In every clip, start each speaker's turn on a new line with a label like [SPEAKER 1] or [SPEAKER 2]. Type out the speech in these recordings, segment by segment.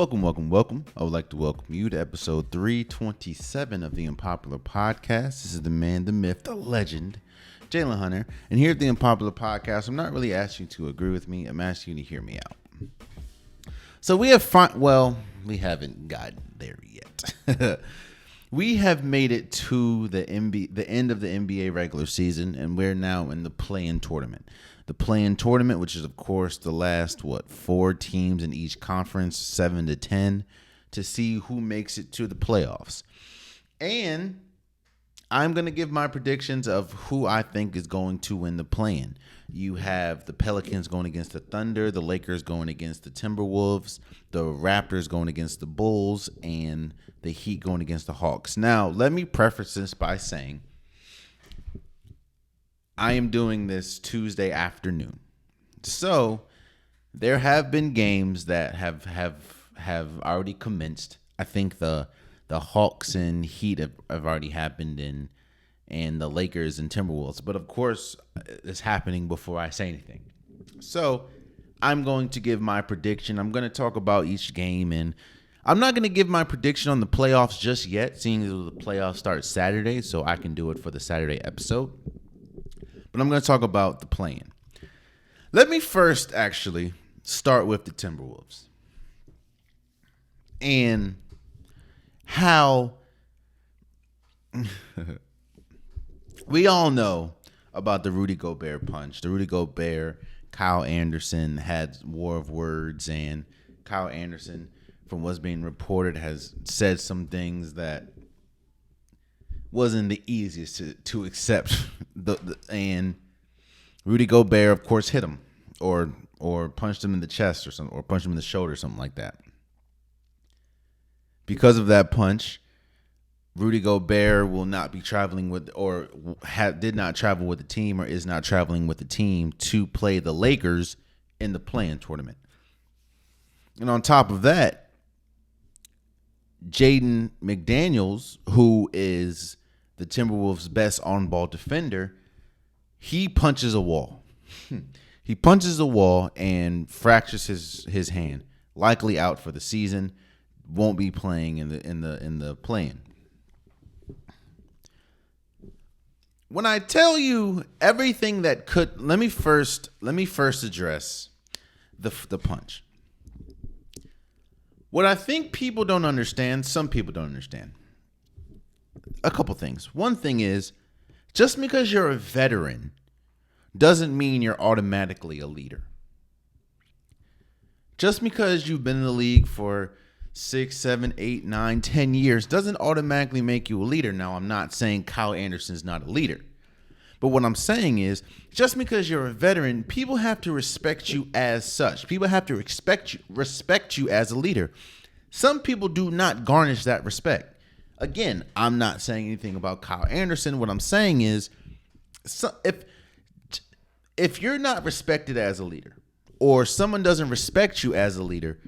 [SPEAKER 1] Welcome. I would like to welcome you to episode 327 of the Unpopular podcast. This is the man, the myth, the legend, Jalen Hunter. And here at the Unpopular podcast, I'm not really asking you to agree with me. I'm asking you to hear me out. So we haven't gotten there yet. We have made it to the end of the NBA regular season, and we're now in the play-in tournament. The play-in tournament, which is, of course, the last, 4 teams in each conference, 7 to 10, to see who makes it to the playoffs. And I'm going to give my predictions of who I think is going to win the play-in. You have the Pelicans going against the Thunder, the Lakers going against the Timberwolves, the Raptors going against the Bulls, and the Heat going against the Hawks. Now, let me preface this by saying I am doing this Tuesday afternoon. So there have been games that have already commenced. I think the Hawks and Heat have already happened and the Lakers and Timberwolves. But of course, it's happening before I say anything. So I'm going to give my prediction. I'm going to talk about each game, and I'm not going to give my prediction on the playoffs just yet, seeing as the playoffs start Saturday, so I can do it for the Saturday episode. But I'm going to talk about the play-in. Let me first actually start with the Timberwolves and how we all know about the Rudy Gobert punch. The Rudy Gobert, Kyle Anderson had war of words, and Kyle Anderson, from what's being reported, has said some things that wasn't the easiest to accept. And Rudy Gobert, of course, hit him or punched him in the chest or something, or punched him in the shoulder or something like that. Because of that punch, Rudy Gobert will not be traveling with, or did not travel with the team, or is not traveling with the team to play the Lakers in the play-in tournament. And on top of that, Jaden McDaniels, who is the Timberwolves' best on-ball defender, he punches a wall. He punches a wall and fractures his hand, likely out for the season. Won't be playing in the play-in. When I tell you everything that could, let me first address the punch. What I think people don't understand, some people don't understand. A couple things. One thing is, just because you're a veteran doesn't mean you're automatically a leader. Just because you've been in the league for 6, 7, 8, 9, 10 years doesn't automatically make you a leader. Now, I'm not saying Kyle Anderson's not a leader. But what I'm saying is, just because you're a veteran, people have to respect you as such. People have to respect you as a leader. Some people do not garnish that respect. Again, I'm not saying anything about Kyle Anderson. What I'm saying is, if you're not respected as a leader, or someone doesn't respect you as a leader,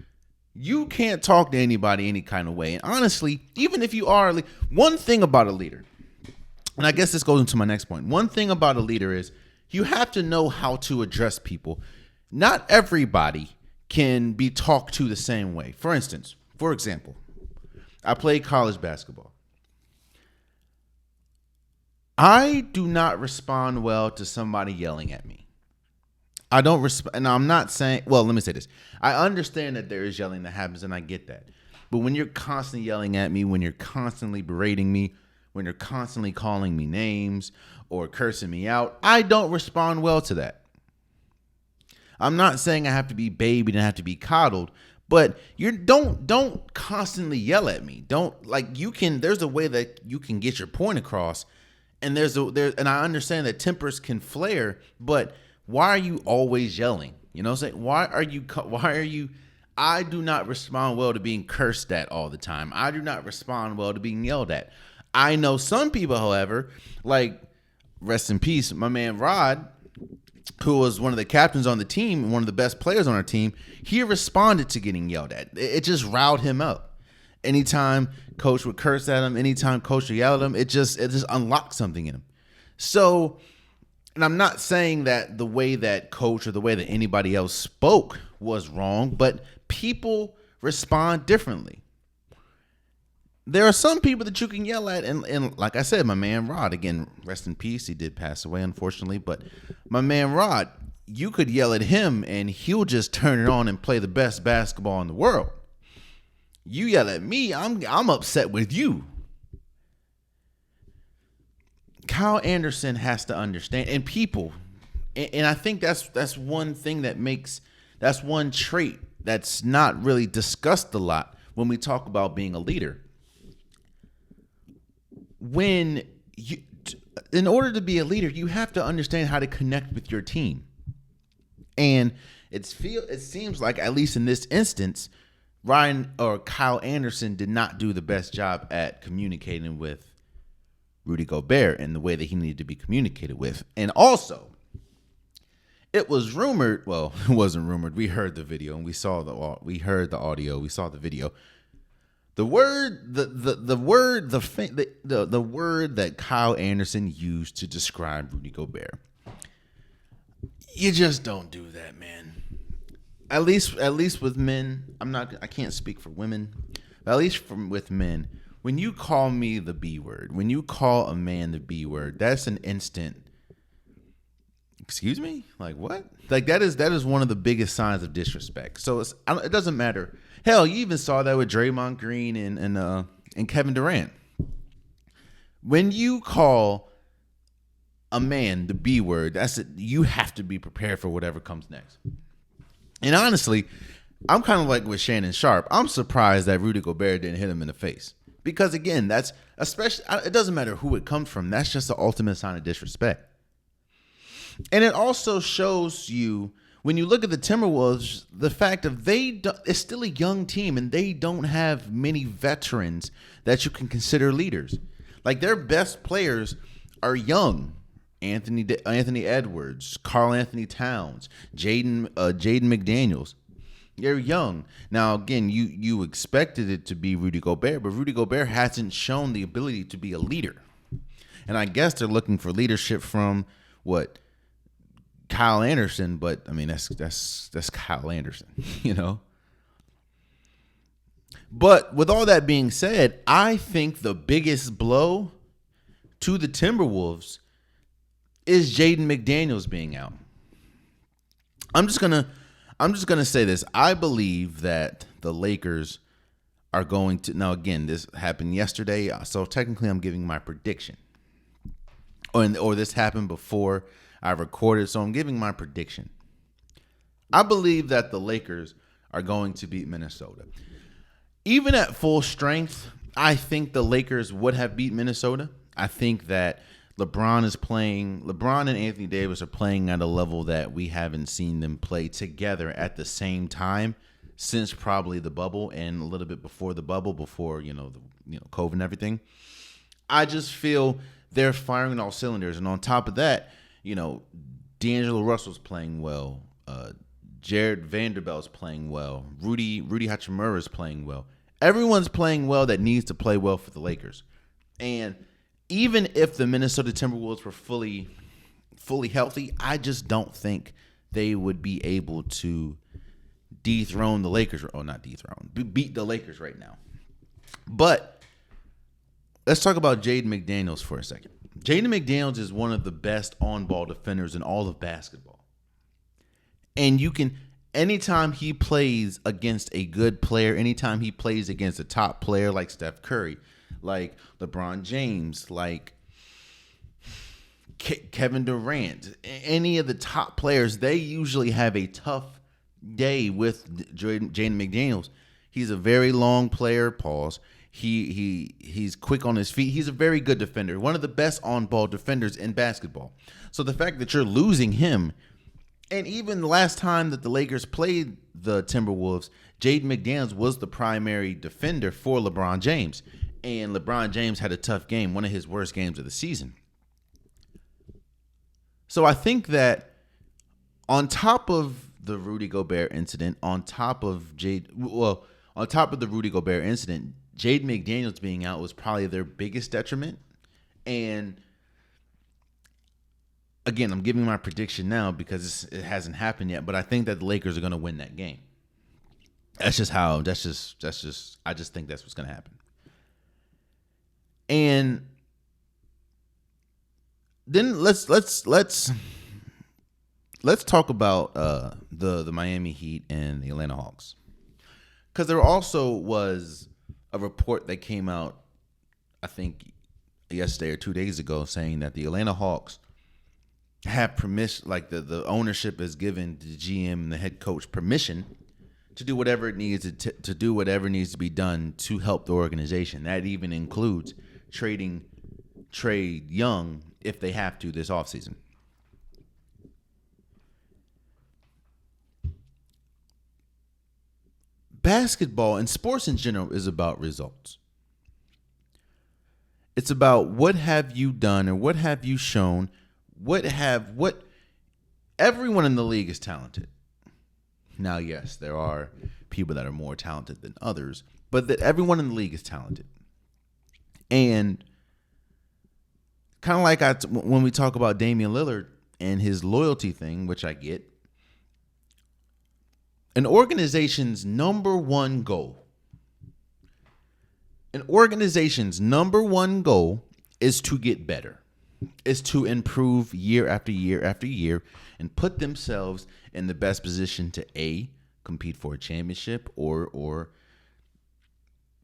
[SPEAKER 1] you can't talk to anybody any kind of way. And honestly, even if you are one thing about a leader, and I guess this goes into my next point. One thing about a leader is you have to know how to address people. Not everybody can be talked to the same way. For example, I played college basketball. I do not respond well to somebody yelling at me. I don't respond, and I'm not saying, well, let me say this. I understand that there is yelling that happens, and I get that. But when you're constantly yelling at me, when you're constantly berating me, when you're constantly calling me names or cursing me out, I don't respond well to that. I'm not saying I have to be babied and have to be coddled, but don't constantly yell at me. There's a way that you can get your point across, and and I understand that tempers can flare, but why are you always yelling? You know what I'm saying? I do not respond well to being cursed at all the time. I do not respond well to being yelled at. I know some people, however, like, rest in peace, my man Rod, who was one of the captains on the team, one of the best players on our team, he responded to getting yelled at. It just riled him up. Anytime coach would curse at him, anytime coach would yell at him, it just unlocked something in him. So, and I'm not saying that the way that coach or the way that anybody else spoke was wrong, but people respond differently. There are some people that you can yell at, and like I said, my man Rod, again, rest in peace. He did pass away, unfortunately, but my man Rod, you could yell at him and he'll just turn it on and play the best basketball in the world. You yell at me, I'm upset with you. Kyle Anderson has to understand, and people, and I think that's one thing that's one trait that's not really discussed a lot when we talk about being a leader. In order to be a leader, you have to understand how to connect with your team. And it seems like, at least in this instance, Kyle Anderson did not do the best job at communicating with Rudy Gobert in the way that he needed to be communicated with. And also, it was rumored, well, it wasn't rumored. We heard the video and we heard the audio, we saw the video. The word that Kyle Anderson used to describe Rudy Gobert. You just don't do that, man. At least with men. I can't speak for women. But at least with men, when you call me the B word, when you call a man the B word, that's an instant. Excuse me? Like what? Like that is one of the biggest signs of disrespect. So it doesn't matter. Hell, you even saw that with Draymond Green and Kevin Durant. When you call a man the B word, that's it. You have to be prepared for whatever comes next. And honestly, I'm kind of like with Shannon Sharp. I'm surprised that Rudy Gobert didn't hit him in the face. Because again, that's especially, it doesn't matter who it comes from. That's just the ultimate sign of disrespect. And it also shows you, when you look at the Timberwolves, the fact of it's still a young team and they don't have many veterans that you can consider leaders. Like their best players are young. Anthony Edwards, Karl Anthony Towns, Jaden McDaniels. They're young. Now, again, you expected it to be Rudy Gobert, but Rudy Gobert hasn't shown the ability to be a leader. And I guess they're looking for leadership from Kyle Anderson, but I mean that's Kyle Anderson, you know. But with all that being said, I think the biggest blow to the Timberwolves is Jaden McDaniels being out. I'm just gonna say this. I believe that the Lakers are going to, now again, this happened yesterday, so technically I'm giving my prediction. Or this happened before I recorded, so I'm giving my prediction. I believe that the Lakers are going to beat Minnesota. Even at full strength, I think the Lakers would have beat Minnesota. I think that LeBron and Anthony Davis are playing at a level that we haven't seen them play together at the same time since probably the bubble and a little bit before the bubble, before COVID and everything. I just feel they're firing on all cylinders, and on top of that, D'Angelo Russell's playing well. Jared Vanderbilt's playing well. Rudy Hachimura's playing well. Everyone's playing well that needs to play well for the Lakers. And even if the Minnesota Timberwolves were fully healthy, I just don't think they would be able to dethrone the Lakers. Oh, not dethrone. Beat the Lakers right now. But let's talk about Jaden McDaniels for a second. Jaden McDaniels is one of the best on-ball defenders in all of basketball. And anytime he plays against a good player, anytime he plays against a top player like Steph Curry, like LeBron James, like Kevin Durant, any of the top players, they usually have a tough day with Jaden McDaniels. He's a very long player, pause. He's quick on his feet. He's a very good defender, one of the best on-ball defenders in basketball. So the fact that you're losing him, and even the last time that the Lakers played the Timberwolves, Jaden McDaniels was the primary defender for LeBron James. And LeBron James had a tough game, one of his worst games of the season. So I think that on top of the Rudy Gobert incident, on top of the Rudy Gobert incident, Jaden McDaniels being out was probably their biggest detriment. And again, I'm giving my prediction now because it hasn't happened yet, but I think that the Lakers are going to win that game. That's just how. That's just. I just think that's what's gonna happen. And then let's talk about the Miami Heat and the Atlanta Hawks, because there also was a report that came out, I think yesterday or 2 days ago, saying that the Atlanta Hawks have permission, like the ownership has given the GM and the head coach permission to do whatever it needs to do whatever needs to be done to help the organization. That even includes trading Trae Young if they have to this offseason. Basketball and sports in general is about results. It's about what have you done or what have you shown. What everyone in the league is talented. Now, yes, there are people that are more talented than others, but that everyone in the league is talented. And kind of like when we talk about Damian Lillard and his loyalty thing, which I get, an organization's number one goal is to get better, is to improve year after year after year and put themselves in the best position to compete for a championship or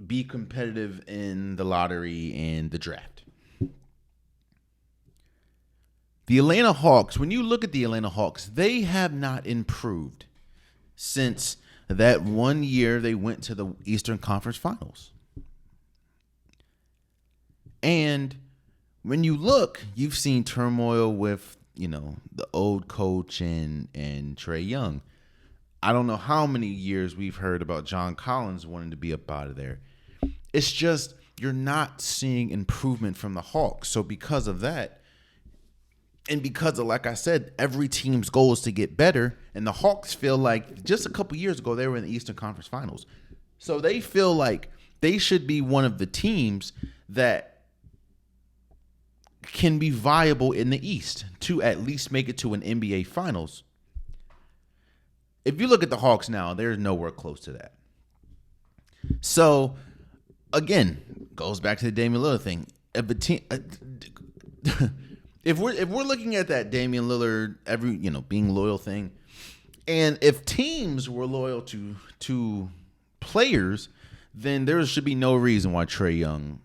[SPEAKER 1] be competitive in the lottery and the draft. The Atlanta Hawks, when you look at the Atlanta Hawks, they have not improved since that one year they went to the Eastern Conference Finals. And when you look, you've seen turmoil with, the old coach and Trae Young. I don't know how many years we've heard about John Collins wanting to be up out of there. It's just you're not seeing improvement from the Hawks. So because of that, and because of, like I said, every team's goal is to get better, and the Hawks feel like just a couple years ago they were in the Eastern Conference Finals. So they feel like they should be one of the teams that can be viable in the East to at least make it to an NBA Finals. If you look at the Hawks now, they're nowhere close to that. So, again, goes back to the Damian Lillard thing. If a team, if we're looking at that Damian Lillard being loyal thing, and if teams were loyal to players, then there should be no reason why Trae Young,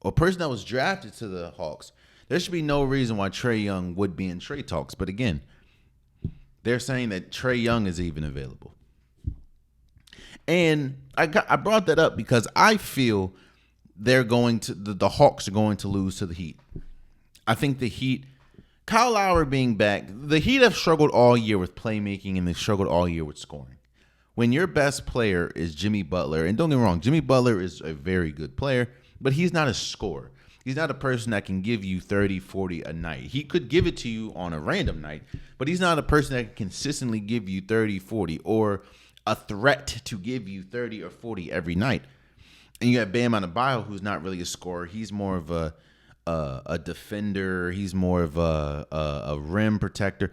[SPEAKER 1] a person that was drafted to the Hawks, there should be no reason why Trae Young would be in trade talks. But again, they're saying that Trae Young is even available. And I brought that up because I feel the Hawks are going to lose to the Heat. I think the Heat, Kyle Lowry being back, the Heat have struggled all year with playmaking and they've struggled all year with scoring. When your best player is Jimmy Butler, and don't get me wrong, Jimmy Butler is a very good player, but he's not a scorer. He's not a person that can give you 30, 40 a night. He could give it to you on a random night, but he's not a person that can consistently give you 30, 40, or a threat to give you 30 or 40 every night. And you have Bam Adebayo, who's not really a scorer. He's more of a defender. He's more of a rim protector.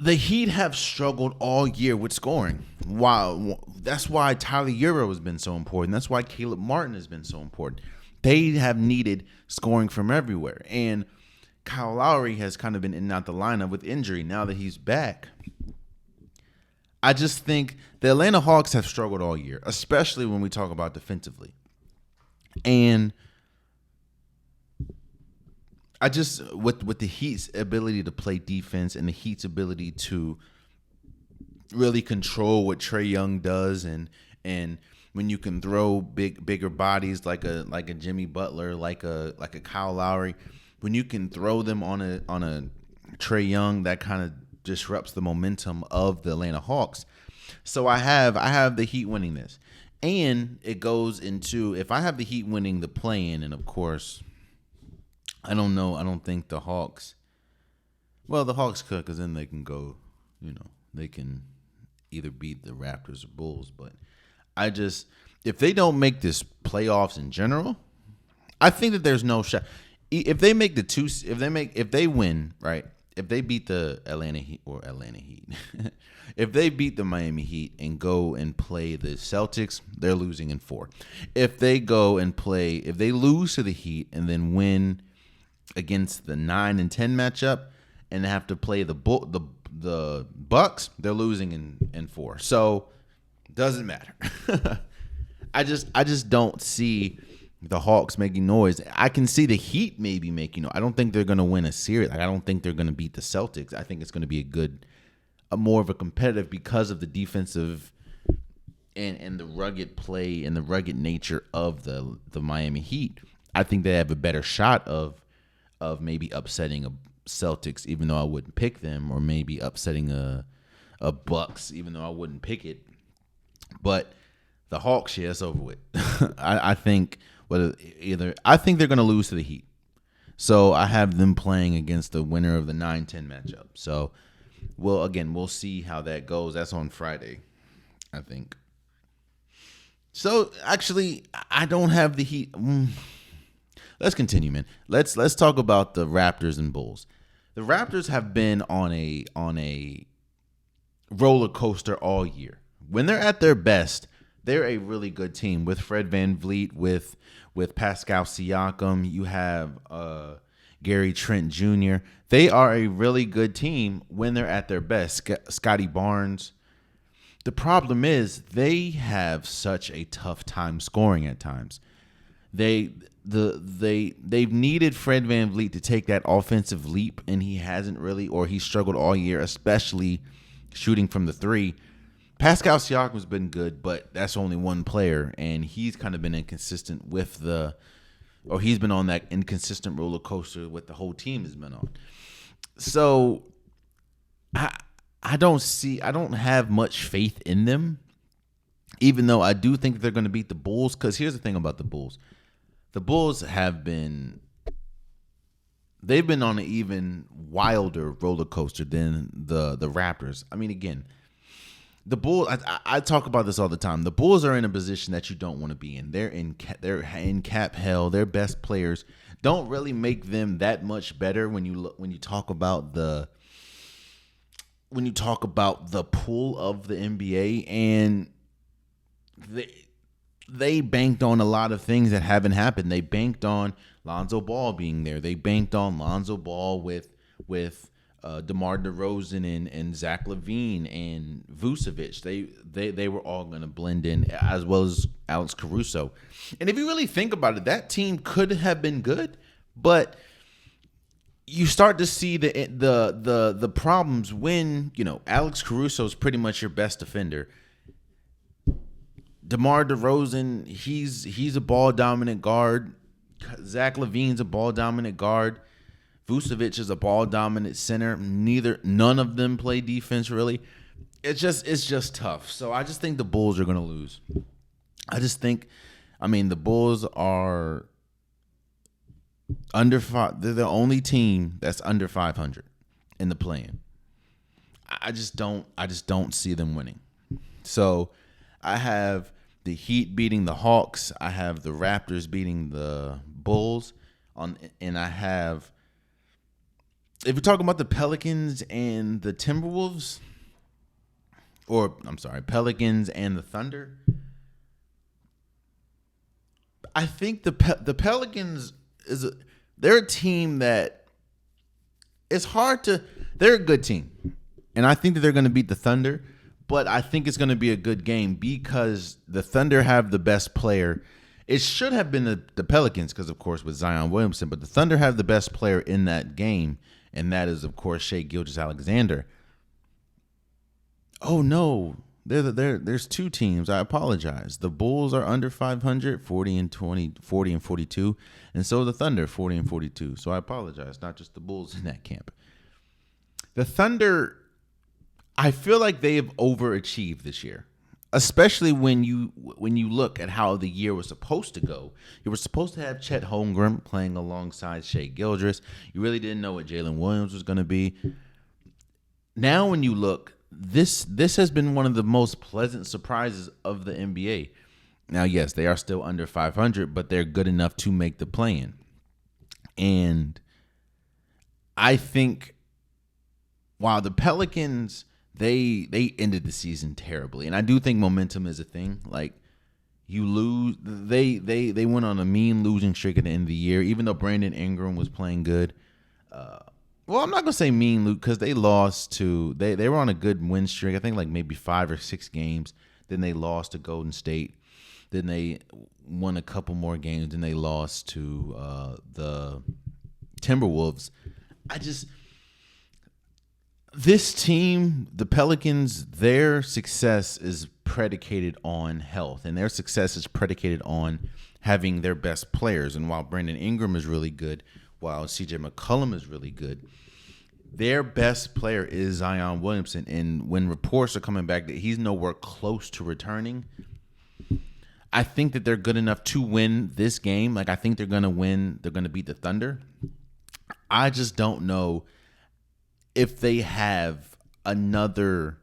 [SPEAKER 1] The Heat have struggled all year with scoring. Wow, that's why Tyler Hero has been so important. That's why Caleb Martin has been so important. They have needed scoring from everywhere. And Kyle Lowry has kind of been in and out the lineup with injury. Now that he's back, I just think the Atlanta Hawks have struggled all year, especially when we talk about defensively. And I just, with the Heat's ability to play defense and the Heat's ability to really control what Trae Young does, and when you can throw bigger bodies like a Jimmy Butler, like a Kyle Lowry, when you can throw them on a Trae Young, that kind of disrupts the momentum of the Atlanta Hawks. So I have the Heat winning this, and it goes into, if I have the Heat winning the play-in, and of course, I don't know. I don't think the Hawks. Well, the Hawks could, because then they can go. They can either beat the Raptors or Bulls. But if they don't make this playoffs in general, I think that there's no shot. If they make if they win, right? if they beat the Atlanta Heat, if they beat the Miami Heat and go and play the Celtics, they're losing in 4. If they lose to the Heat and then win against the 9 and 10 matchup and have to play the Bucks, they're losing in 4. So doesn't matter. I just don't see the Hawks making noise. I can see the Heat maybe making noise. I don't think they're going to win a series. Like, I don't think they're going to beat the Celtics. I think it's going to be a more of a competitive because of the defensive and the rugged play and the rugged nature of the Miami Heat. I think they have a better shot of maybe upsetting a Celtics, even though I wouldn't pick them, or maybe upsetting a Bucks, even though I wouldn't pick it. But the Hawks, yeah, it's over with. I think they're going to lose to the Heat. So I have them playing against the winner of the 9-10 matchup. So, we'll see how that goes. That's on Friday, I think. So, actually, I don't have the Heat. Let's continue, man. Let's talk about the Raptors and Bulls. The Raptors have been on a roller coaster all year. When they're at their best, they're a really good team with Fred VanVleet, with Pascal Siakam. You have Gary Trent Jr. They are a really good team when they're at their best. Scotty Barnes. The problem is they have such a tough time scoring at times. They've needed Fred VanVleet to take that offensive leap, and he hasn't really, or he struggled all year, especially shooting from the 3. Pascal Siakam's been good, but that's only one player, and he's kind of been inconsistent he's been on that inconsistent roller coaster what the whole team has been on. So I don't have much faith in them, even though I do think they're going to beat the Bulls, because here's the thing about the Bulls. The Bulls they've been on an even wilder roller coaster than the Raptors. I mean, again, the Bulls, I talk about this all the time. The Bulls are in a position that you don't want to be in. They're in cap hell. Their best players don't really make them that much better when you talk about the pool of the NBA, and they banked on a lot of things that haven't happened. They banked on Lonzo Ball being there. They banked on Lonzo Ball with DeMar DeRozan and Zach LaVine and Vucevic. They were all going to blend in, as well as Alex Caruso. And if you really think about it, that team could have been good, but you start to see the problems when, Alex Caruso is pretty much your best defender. DeMar DeRozan, he's a ball dominant guard. Zach LaVine's a ball dominant guard. Vucevic is a ball dominant center. None of them play defense really. It's just tough. So I just think the Bulls are going to lose. The Bulls are under 5. They're the only team that's under 500 in the play-in. I just don't see them winning. So I have the Heat beating the Hawks. I have the Raptors beating the Bulls and I have, if you're talking about the Pelicans and the Timberwolves, Pelicans and the Thunder, I think the Pelicans they're a team that it's hard to. They're a good team, and I think that they're going to beat the Thunder. But I think it's going to be a good game because the Thunder have the best player. It should have been the Pelicans because, of course, with Zion Williamson. But the Thunder have the best player in that game, and that is, of course, Shai Gilgeous-Alexander. Oh, no. There's two teams. I apologize. The Bulls are under 500, 40 and 42. And so the Thunder, 40 and 42. So I apologize. Not just the Bulls in that camp. The Thunder, I feel like they have overachieved this year, especially when you look at how the year was supposed to go. You were supposed to have Chet Holmgren playing alongside Shai Gilgeous. You really didn't know what Jalen Williams was going to be. Now when you look, this has been one of the most pleasant surprises of the NBA. Now, yes, they are still under 500, but they're good enough to make the play-in. And I think while the Pelicans, they ended the season terribly, and I do think momentum is a thing. Like, you lose, they went on a mean losing streak at the end of the year, even though Brandon Ingram was playing good. Well, I'm not gonna say mean because they lost to they were on a good win streak. I think like maybe 5 or 6 games. Then they lost to Golden State. Then they won a couple more games. Then they lost to the Timberwolves. This team, the Pelicans, their success is predicated on health, and their success is predicated on having their best players. And while Brandon Ingram is really good, while CJ McCollum is really good, their best player is Zion Williamson. And when reports are coming back that he's nowhere close to returning, I think that they're good enough to win this game. Like, I think they're going to win. They're going to beat the Thunder. I just don't know if they have another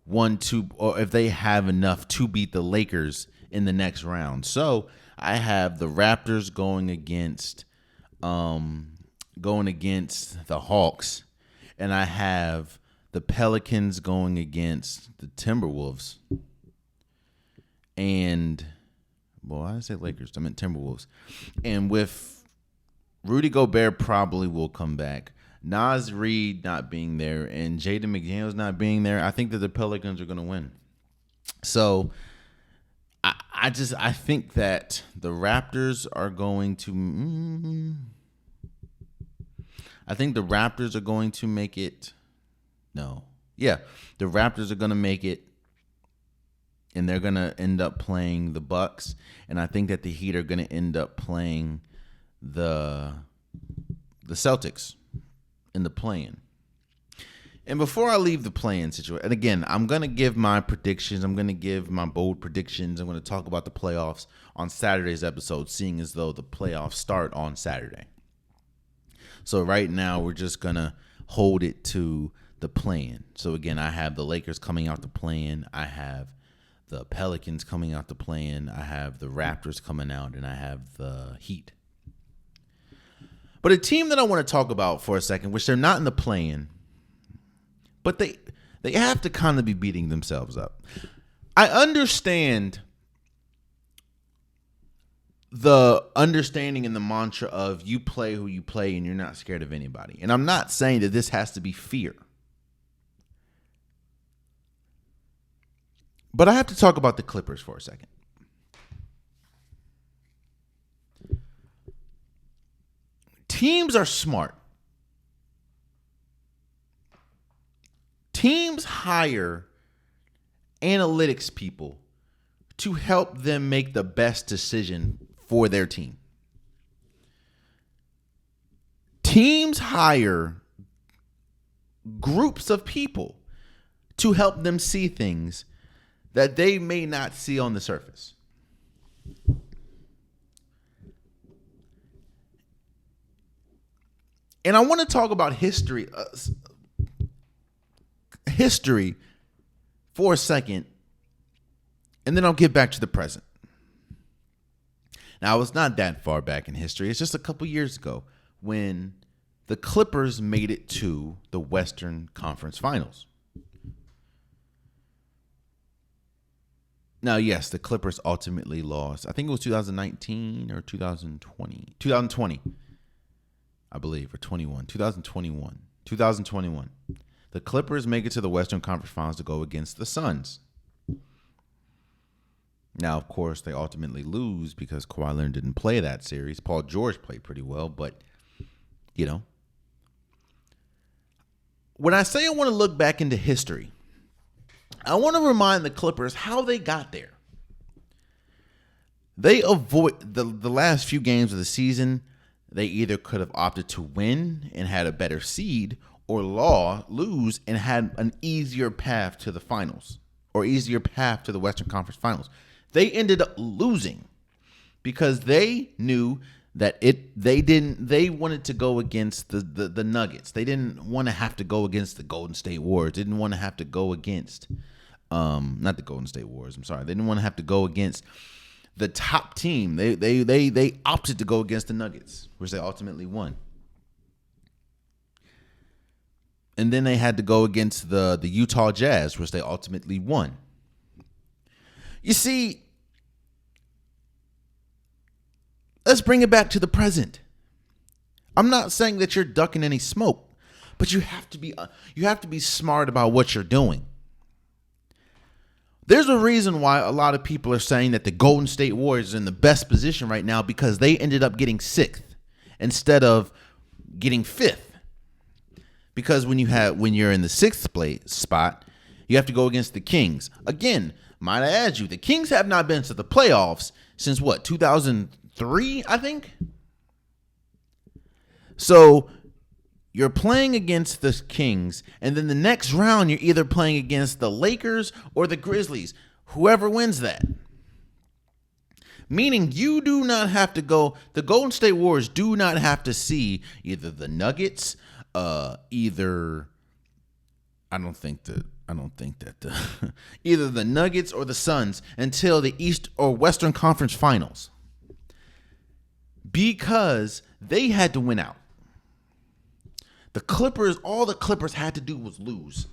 [SPEAKER 1] 1-2, or if they have enough to beat the Lakers in the next round. So I have the Raptors going against the Hawks, and I have the Pelicans going against the Timberwolves. And, well, I say Lakers. I meant Timberwolves. And with Rudy Gobert probably will come back, Naz Reid not being there, and Jaden McDaniels not being there, I think that the Pelicans are going to win. So I think that the Raptors are going to. I think the Raptors are going to make it. No, yeah, the Raptors are going to make it, and they're going to end up playing the Bucks, and I think that the Heat are going to end up playing the Celtics in the play-in. And before I leave the play-in situation, and again, I'm going to give my predictions. I'm going to give my bold predictions. I'm going to talk about the playoffs on Saturday's episode, seeing as though the playoffs start on Saturday. So right now, we're just going to hold it to the play-in. So again, I have the Lakers coming out the play-in. I have the Pelicans coming out the play-in. I have the Raptors coming out, and I have the Heat. But a team that I want to talk about for a second, which they're not in the play-in, but they have to kind of be beating themselves up. I understand the understanding and the mantra of you play who you play and you're not scared of anybody. And I'm not saying that this has to be fear. But I have to talk about the Clippers for a second. Teams are smart. Teams hire analytics people to help them make the best decision for their team. Teams hire groups of people to help them see things that they may not see on the surface. And I want to talk about history for a second, and then I'll get back to the present. Now, it's not that far back in history. It's just a couple years ago when the Clippers made it to the Western Conference Finals. Now, yes, the Clippers ultimately lost. I think it was 2019 or 2020. 2020, I believe, or 21. 2021. 2021. The Clippers make it to the Western Conference Finals to go against the Suns. Now, of course, they ultimately lose because Kawhi Leonard didn't play that series. Paul George played pretty well, but, you know. When I say I want to look back into history, I want to remind the Clippers how they got there. They avoid the last few games of the season. They either could have opted to win and had a better seed, or lose and had an easier path to the finals, or easier path to the Western Conference Finals. They ended up losing because they knew that they wanted to go against the Nuggets. They didn't want to have to go against the Golden State Warriors. They didn't want to have to go against not the Golden State Warriors. I'm sorry. They didn't want to have to go against the top team. They opted to go against the Nuggets, which they ultimately won. And then they had to go against the Utah Jazz, which they ultimately won. You see, let's bring it back to the present. I'm not saying that you're ducking any smoke, but you have to be smart about what you're doing. There's a reason why a lot of people are saying that the Golden State Warriors are in the best position right now, because they ended up getting 6th instead of getting 5th. Because when you're in the 6th place spot, you have to go against the Kings. Again, might I add you, the Kings have not been to the playoffs since 2003, I think. So you're playing against the Kings, and then the next round you're either playing against the Lakers or the Grizzlies, whoever wins that. Meaning you do not have to go, the Golden State Warriors do not have to see either the Nuggets, either the Nuggets or the Suns until the East or Western Conference Finals, because they had to win out. The Clippers, all the Clippers had to do was lose.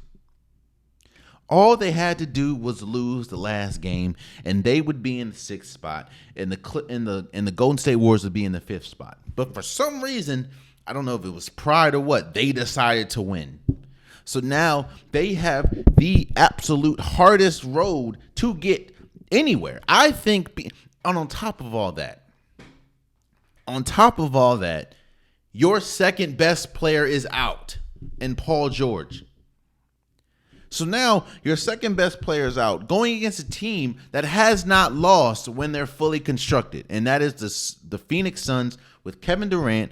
[SPEAKER 1] All they had to do was lose the last game, and they would be in the 6th spot, and the Golden State Warriors would be in the 5th spot. But for some reason, I don't know if it was pride or what, they decided to win. So now they have the absolute hardest road to get anywhere. I think, on top of all that, your second best player is out in Paul George. So now your second best player is out, going against a team that has not lost when they're fully constructed, and that is the Phoenix Suns with Kevin Durant,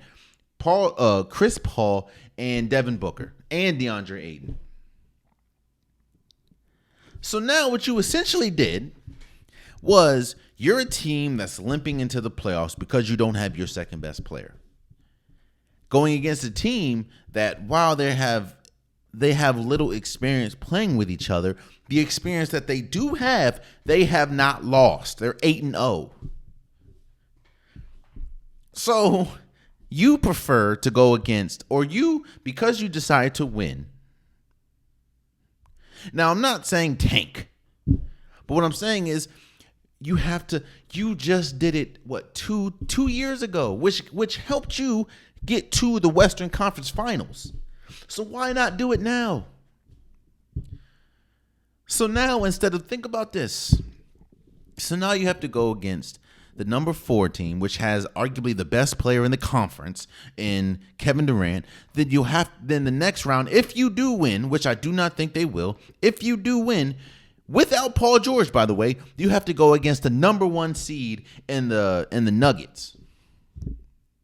[SPEAKER 1] Chris Paul, and Devin Booker, and DeAndre Ayton. So now what you essentially did was, you're a team that's limping into the playoffs because you don't have your second best player, going against a team that, while they have little experience playing with each other, the experience that they do have, they have not lost. They're 8-0. So you prefer to go against, because you decide to win. Now, I'm not saying tank, but what I'm saying is you just did it, two years ago, which helped you get to the Western Conference Finals. So why not do it now? So now, think about this. So now you have to go against the number 4 team, which has arguably the best player in the conference in Kevin Durant. Then the next round, if you do win, which I do not think they will, if you do win, without Paul George, by the way, you have to go against the number 1 seed in the Nuggets.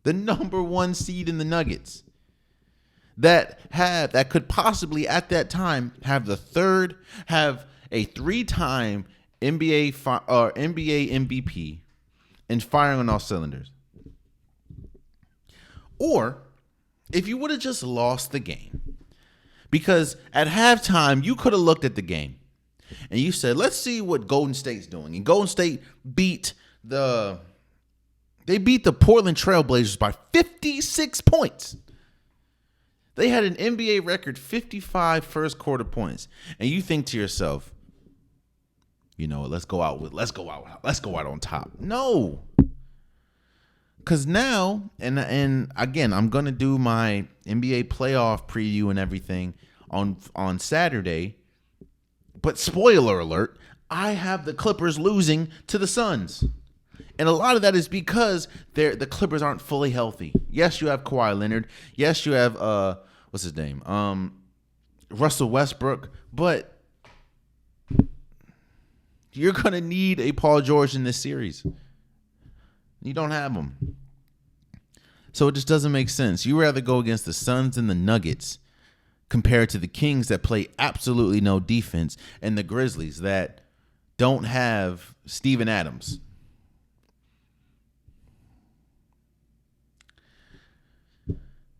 [SPEAKER 1] The number 1 seed in the Nuggets. That could possibly at that time have a 3-time NBA MVP and firing on all cylinders. Or if you would have just lost the game, because at halftime you could have looked at the game and you said, let's see what Golden State's doing. And Golden State beat the Portland Trailblazers by 56 points. They had an NBA record 55 first quarter points. And you think to yourself, let's go out on top. No. Cause now, and again, I'm gonna do my NBA playoff preview and everything on Saturday. But spoiler alert, I have the Clippers losing to the Suns. And a lot of that is because the Clippers aren't fully healthy. Yes, you have Kawhi Leonard. Yes, you have what's his name? Russell Westbrook. But you're gonna need a Paul George in this series. You don't have him. So it just doesn't make sense. You rather go against the Suns and the Nuggets compared to the Kings that play absolutely no defense and the Grizzlies that don't have Steven Adams.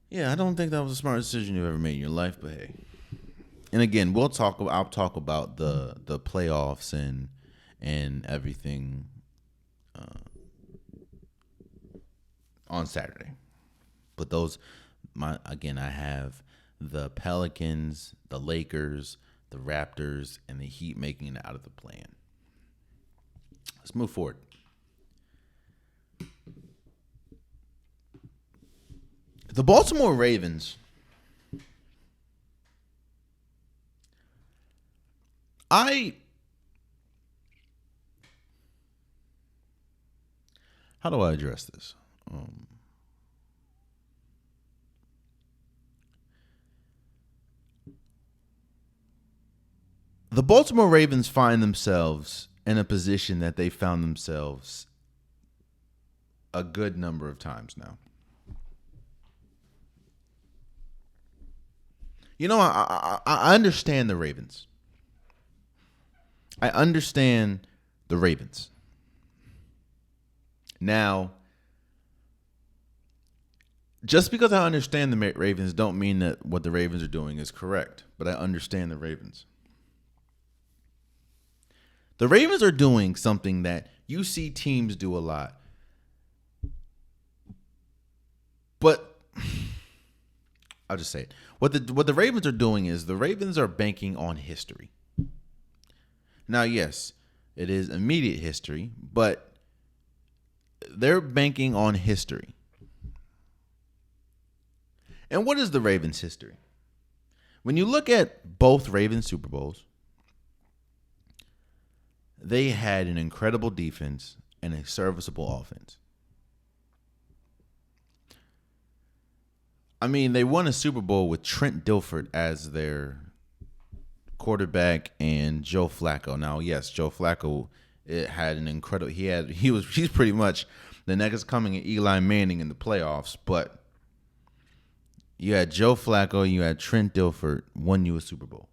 [SPEAKER 1] Yeah, I don't think that was the smartest decision you've ever made in your life, but hey. And again, I'll talk about the playoffs and everything on Saturday. But I have the Pelicans, the Lakers, the Raptors, and the Heat making it out of the play-in. Let's move forward. The Baltimore Ravens. How do I address this? The Baltimore Ravens find themselves in a position that they found themselves a good number of times now. You know, I understand the Ravens. I understand the Ravens. Now, just because I understand the Ravens don't mean that what the Ravens are doing is correct, but I understand the Ravens. The Ravens are doing something that you see teams do a lot. But I'll just say it. What the Ravens are doing is the Ravens are banking on history. Now, yes, it is immediate history, but they're banking on history. And what is the Ravens' history? When you look at both Ravens Super Bowls, they had an incredible defense and a serviceable offense. I mean, they won a Super Bowl with Trent Dilfer as their quarterback and Joe Flacco. Now, yes, Joe Flacco had an incredible. He's pretty much the next coming of Eli Manning in the playoffs. But you had Joe Flacco, you had Trent Dilfer, won you a Super Bowl.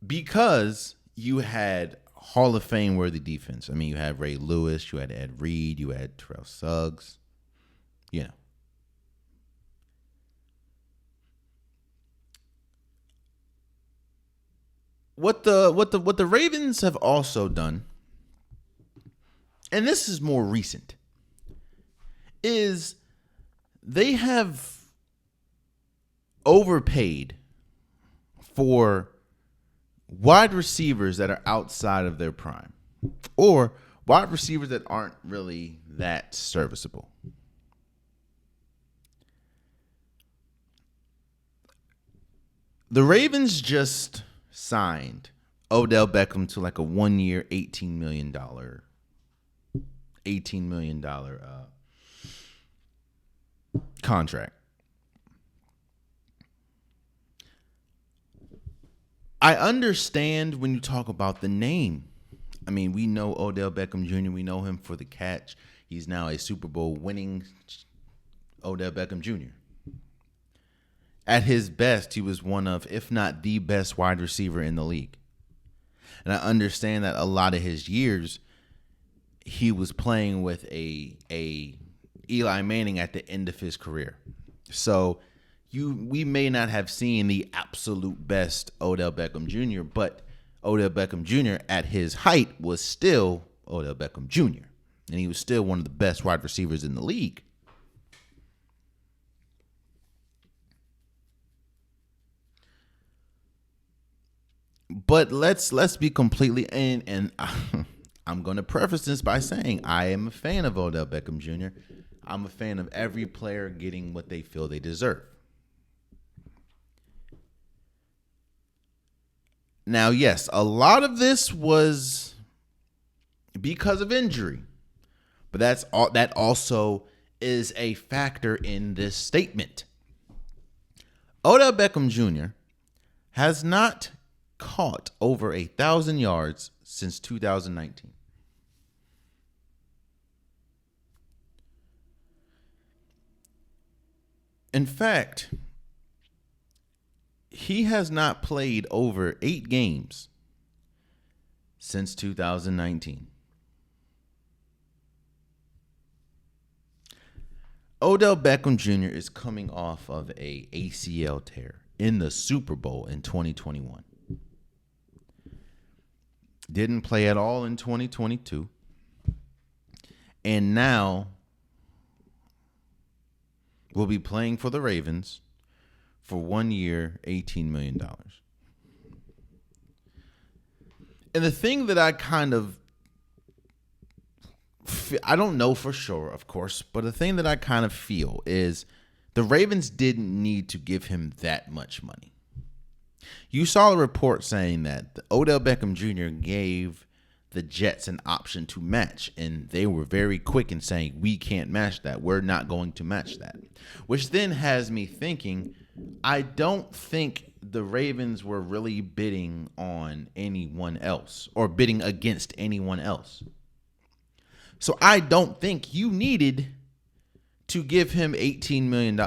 [SPEAKER 1] Because you had Hall of Fame worthy defense. I mean, you had Ray Lewis, you had Ed Reed, you had Terrell Suggs. You know. What the Ravens have also done, and this is more recent, is they have overpaid for wide receivers that are outside of their prime, or wide receivers that aren't really that serviceable. The Ravens just signed Odell Beckham to like a 1-year, $18 million contract. I understand when you talk about the name. I mean, we know Odell Beckham Jr. We know him for the catch. He's now a Super Bowl winning Odell Beckham Jr. At his best, he was one of, if not the best wide receiver in the league. And I understand that a lot of his years, he was playing with a Eli Manning at the end of his career. So we may not have seen the absolute best Odell Beckham Jr., but Odell Beckham Jr. at his height was still Odell Beckham Jr., and he was still one of the best wide receivers in the league. But let's be completely and I'm going to preface this by saying I am a fan of Odell Beckham Jr. I'm a fan of every player getting what they feel they deserve. Now, yes, a lot of this was because of injury, but that also is a factor in this statement. Odell Beckham Jr. has not caught over 1,000 yards since 2019. In fact, he has not played over 8 games since 2019. Odell Beckham Jr. is coming off of a ACL tear in the Super Bowl in 2021. Didn't play at all in 2022. And now will be playing for the Ravens for 1 year, $18 million. And the thing that I kind of, I don't know for sure, of course, but the thing that I kind of feel is the Ravens didn't need to give him that much money. You saw a report saying that Odell Beckham Jr. gave the Jets an option to match, and they were very quick in saying, we can't match that. We're not going to match that. Which then has me thinking, I don't think the Ravens were really bidding on anyone else or bidding against anyone else. So I don't think you needed to give him $18 million.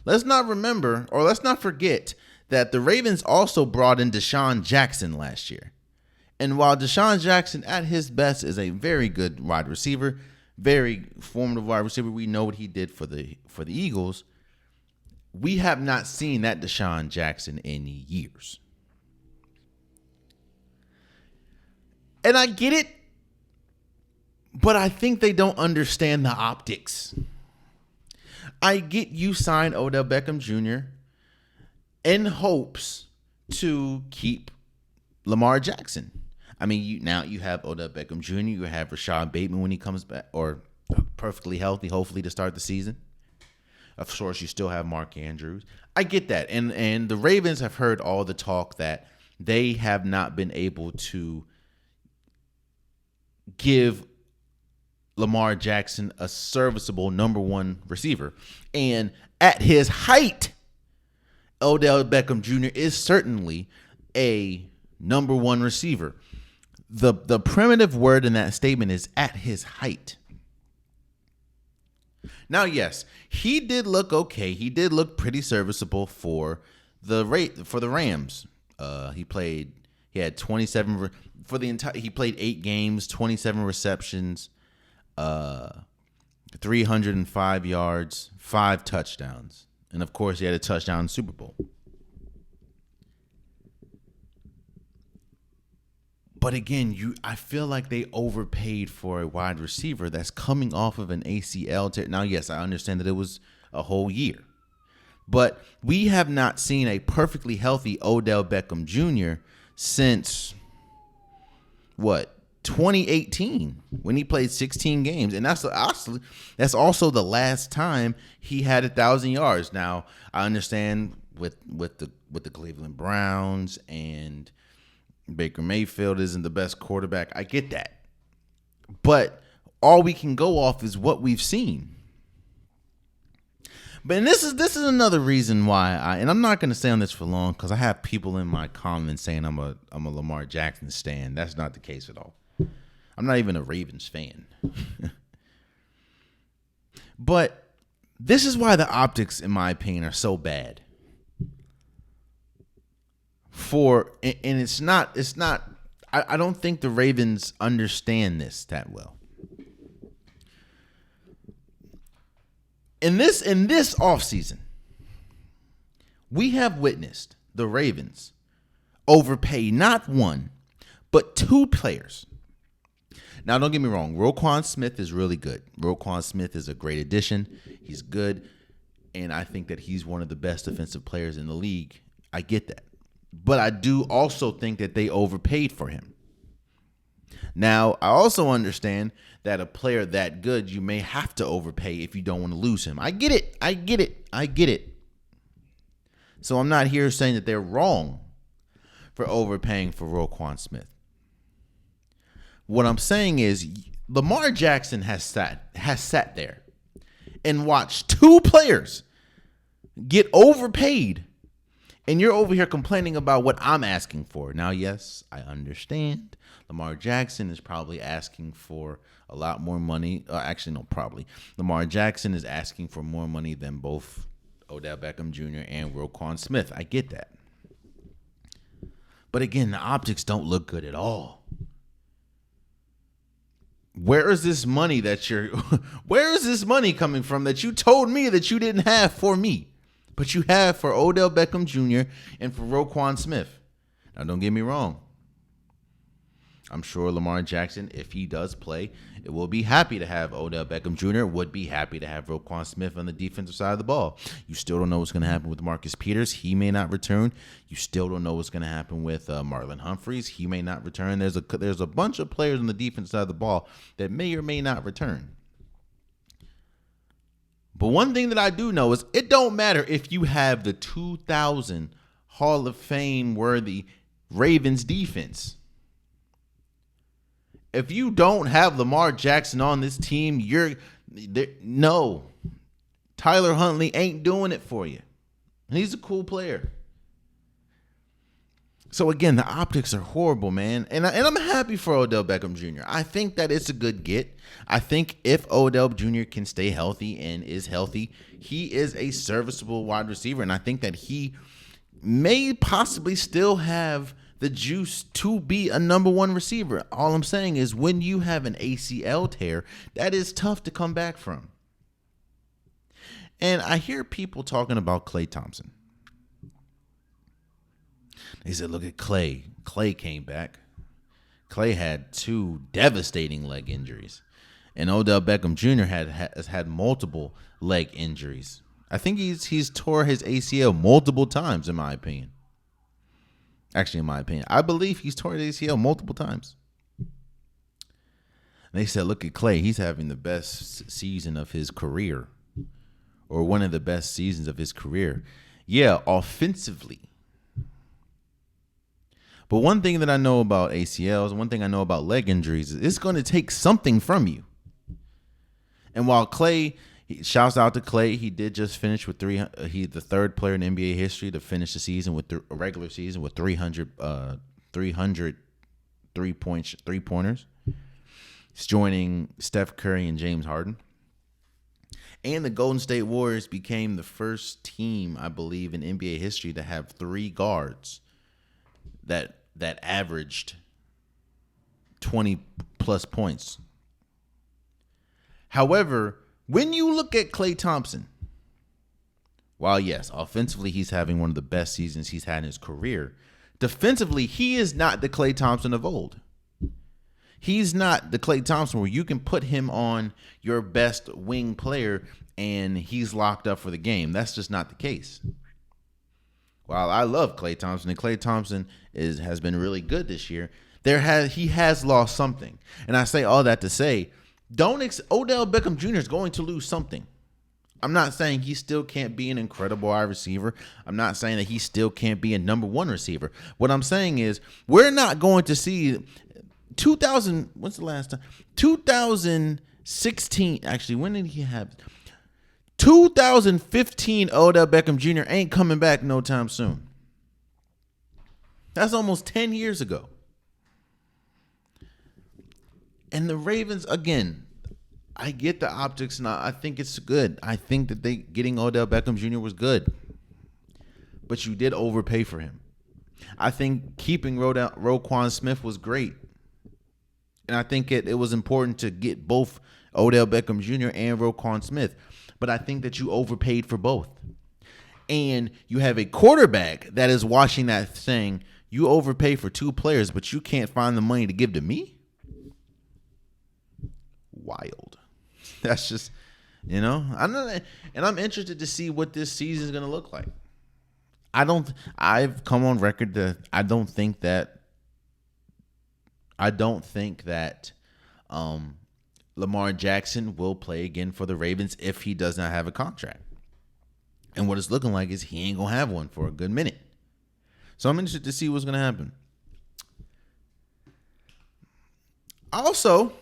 [SPEAKER 1] Let's not forget that the Ravens also brought in Deshaun Jackson last year. And while Deshaun Jackson at his best is a very good wide receiver, very formative wide receiver, we know what he did for the Eagles. We have not seen that Deshaun Jackson in years. And I get it, but I think they don't understand the optics. I get you sign Odell Beckham Jr. in hopes to keep Lamar Jackson. I mean, now you have Odell Beckham Jr., you have Rashad Bateman when he comes back, or perfectly healthy, hopefully, to start the season. Of course, you still have Mark Andrews. I get that. And the Ravens have heard all the talk that they have not been able to give Lamar Jackson a serviceable number one receiver. And at his height, Odell Beckham Jr. is certainly a number one receiver. The primitive word in that statement is at his height. Now, yes, he did look okay. He did look pretty serviceable for the Rams. He had 27 he played 8 games, 27 receptions, 305 yards, 5 touchdowns. And of course, he had a touchdown in the Super Bowl. But again, I feel like they overpaid for a wide receiver that's coming off of an ACL tear. Now, yes, I understand that it was a whole year. But we have not seen a perfectly healthy Odell Beckham Jr. since, 2018, when he played 16 games. And that's also the last time he had 1,000 yards. Now, I understand with the Cleveland Browns and Baker Mayfield isn't the best quarterback. I get that. But all we can go off is what we've seen. But this is another reason why and I'm not going to stay on this for long because I have people in my comments saying I'm a Lamar Jackson stan. That's not the case at all. I'm not even a Ravens fan. But this is why the optics, in my opinion, are so bad. I don't think the Ravens understand this that well. In this offseason, we have witnessed the Ravens overpay not one, but 2 players. Now, don't get me wrong. Roquan Smith is really good. Roquan Smith is a great addition. He's good, and I think that he's one of the best defensive players in the league. I get that. But I do also think that they overpaid for him. Now, I also understand that a player that good, you may have to overpay if you don't want to lose him. I get it. So I'm not here saying that they're wrong for overpaying for Roquan Smith. What I'm saying is Lamar Jackson has sat there and watched 2 players get overpaid. And you're over here complaining about what I'm asking for. Now, yes, I understand. Lamar Jackson is probably asking for a lot more money. Lamar Jackson is asking for more money than both Odell Beckham Jr. and Roquan Smith. I get that. But again, the optics don't look good at all. Where is this money coming from that you told me that you didn't have for me? But you have for Odell Beckham Jr. and for Roquan Smith. Now, don't get me wrong. I'm sure Lamar Jackson, if he does play, it will be happy to have Odell Beckham Jr., would be happy to have Roquan Smith on the defensive side of the ball. You still don't know what's going to happen with Marcus Peters. He may not return. You still don't know what's going to happen with Marlon Humphreys. He may not return. There's a bunch of players on the defense side of the ball that may or may not return. But one thing that I do know is it don't matter if you have the 2000 Hall of Fame worthy Ravens defense. If you don't have Lamar Jackson on this team, no. Tyler Huntley ain't doing it for you. And he's a cool player. So again, the optics are horrible, man. And I'm happy for Odell Beckham Jr. I think that it's a good get. I think if Odell Jr. can stay healthy and is healthy, he is a serviceable wide receiver. And I think that he may possibly still have the juice to be a number one receiver. All I'm saying is when you have an ACL tear, that is tough to come back from. And I hear people talking about Klay Thompson. They said, look at Klay. Klay came back. Klay had 2 devastating leg injuries. And Odell Beckham Jr. has had multiple leg injuries. I think he's tore his ACL multiple times, in my opinion. Actually, in my opinion, I believe he's tore his ACL multiple times. And they said, look at Klay. He's having the best season of his career, or one of the best seasons of his career. Yeah, offensively. But one thing that I know about ACLs, one thing I know about leg injuries, is it's going to take something from you. And while Klay, shouts out to Klay, he did just finish with he's the third player in NBA history to finish the season with a regular season with 300 three-pointers. He's joining Steph Curry and James Harden. And the Golden State Warriors became the first team, I believe, in NBA history to have 3 guards that averaged 20 plus points. However, when you look at Klay Thompson, while yes, offensively he's having one of the best seasons he's had in his career, defensively he is not the Klay Thompson of old. He's not the Klay Thompson where you can put him on your best wing player and he's locked up for the game. That's just not the case. While I love Klay Thompson, and Klay Thompson has been really good this year, he has lost something. And I say all that to say, Odell Beckham Jr. is going to lose something. I'm not saying he still can't be an incredible wide receiver. I'm not saying that he still can't be a number one receiver. What I'm saying is we're not going to see 2000. What's the last time? 2016. Actually, when did he have? 2015 Odell Beckham Jr. ain't coming back no time soon. That's almost 10 years ago. And the Ravens, again, I get the optics and I think it's good. I think that getting Odell Beckham Jr. was good. But you did overpay for him. I think keeping Roquan Smith was great. And I think it was important to get both Odell Beckham Jr. and Roquan Smith. But I think that you overpaid for both. And you have a quarterback that is watching that saying, you overpay for 2 players, but you can't find the money to give to me? Wild. That's just, I'm interested to see what this season is going to look like. I've come on record that I don't think that Lamar Jackson will play again for the Ravens if he does not have a contract. And what it's looking like is he ain't going to have one for a good minute. So I'm interested to see what's going to happen. Also,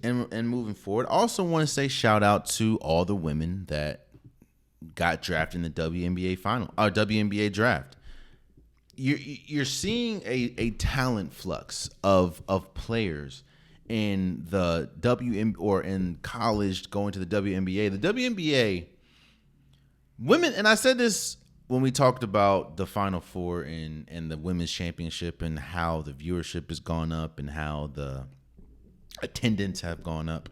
[SPEAKER 1] and moving forward, I also want to say shout out to all the women that got drafted in the WNBA Draft. You're seeing a talent flux of players in the or in college going to the WNBA. The WNBA women, and I said this when we talked about the Final Four and the women's championship and how the viewership has gone up and how the attendance have gone up.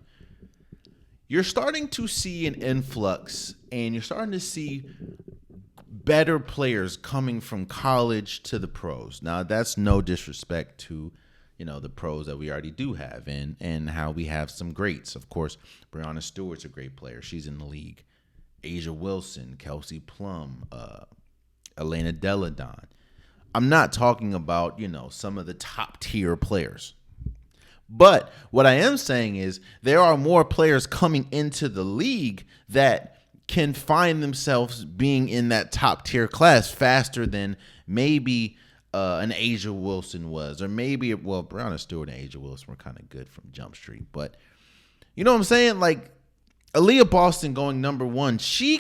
[SPEAKER 1] You're starting to see an influx and you're starting to see better players coming from college to the pros. Now, that's no disrespect to the pros that we already do have, and how we have some greats. Of course, Breonna Stewart's a great player. She's in the league. Asia Wilson, Kelsey Plum, Elena Deladon. I'm not talking about, some of the top tier players. But what I am saying is there are more players coming into the league that can find themselves being in that top tier class faster than maybe an Asia Wilson was, or maybe, Breonna Stewart and Asia Wilson were kind of good from Jump Street. But you know what I'm saying? Like, Aaliyah Boston going number one, she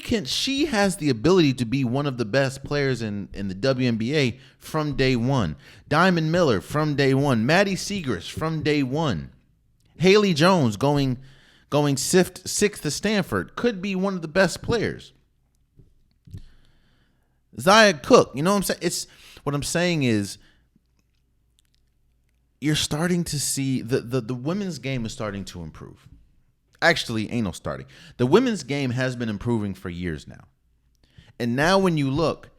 [SPEAKER 1] has the ability to be one of the best players in the WNBA from day one. Diamond Miller from day one. Maddie Siegrist from day one. Haley Jones going sixth to Stanford could be one of the best players. Zia Cook, you know what I'm saying? What I'm saying is you're starting to see the women's game is starting to improve. Actually, ain't no starting. The women's game has been improving for years now. And now when you look,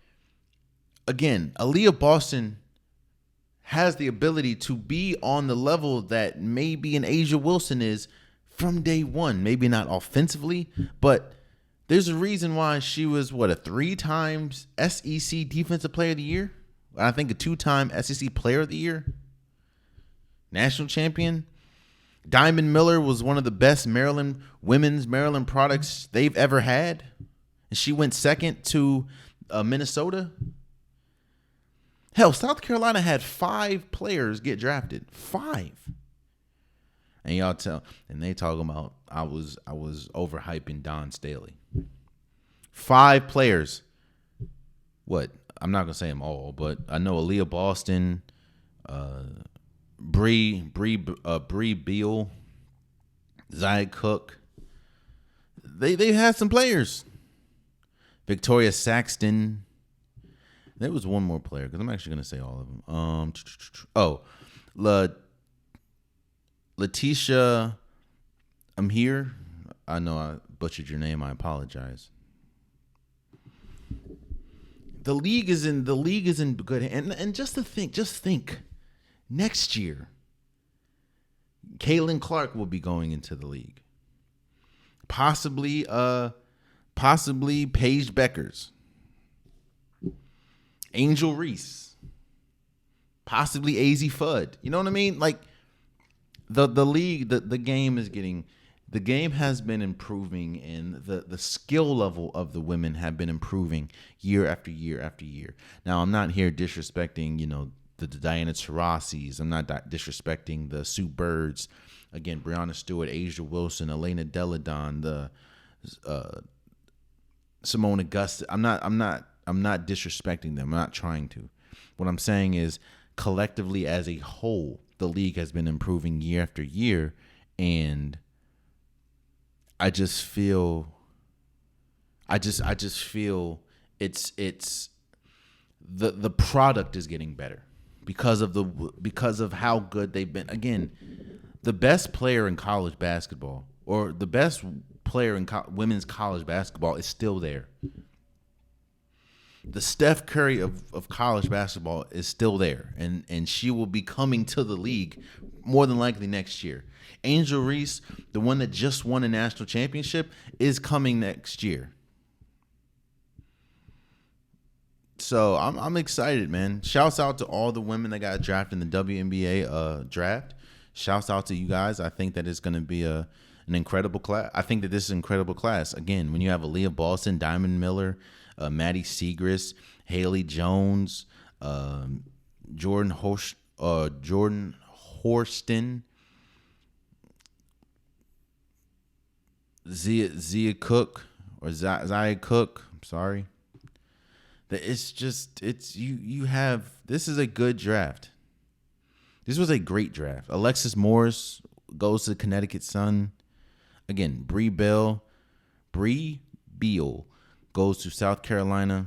[SPEAKER 1] again, Aaliyah Boston has the ability to be on the level that maybe an Asia Wilson is from day one. Maybe not offensively, but there's a reason why she was, a 3-time SEC Defensive Player of the Year? I think a 2-time SEC Player of the Year? National champion? Diamond Miller was one of the best women's Maryland products they've ever had. And she went second to Minnesota. Hell, South Carolina had 5 players get drafted. 5. And they talking about I was overhyping Don Staley. 5 players. What? I'm not gonna say them all, but I know Aaliyah Boston, Bree Beal, Zia Cook. They had some players. Victoria Saxton. There was one more player because I'm actually gonna say all of them. Letitia, I'm here. I know I butchered your name. I apologize. The league is in good, and just think. Next year, Caitlin Clark will be going into the league. Possibly Paige Beckers. Angel Reese. Possibly AZ Fudd. You know what I mean? Like, the league, the game has been improving, and the skill level of the women have been improving year after year after year. Now, I'm not here disrespecting, the Diana Taurasi's. I'm not disrespecting the Sue Birds. Again, Breonna Stewart, Asia Wilson, Elena Deladon, the Simone Augusta. I'm not disrespecting them. I'm not trying to. What I'm saying is, collectively as a whole, the league has been improving year after year, and I just feel it's the product is getting better because of how good they've been. Again, the best player in college basketball, or the best player in women's college basketball, is still there. The Steph Curry of college basketball is still there, and she will be coming to the league more than likely next year. Angel Reese, the one that just won a national championship, is coming next year. So I'm excited, man. Shouts out to all the women that got drafted in the WNBA draft. Shouts out to you guys. I think that it's going to be an incredible class. I think that this is an incredible class. Again, when you have Aaliyah Boston, Diamond Miller, Maddie Siegrist, Haley Jones, Jordan Horston, Zia Cook, or Zia Cook. I'm sorry. You have, this is a good draft. This was a great draft. Alexis Morris goes to Connecticut Sun. Again, Bree Beal goes to South Carolina.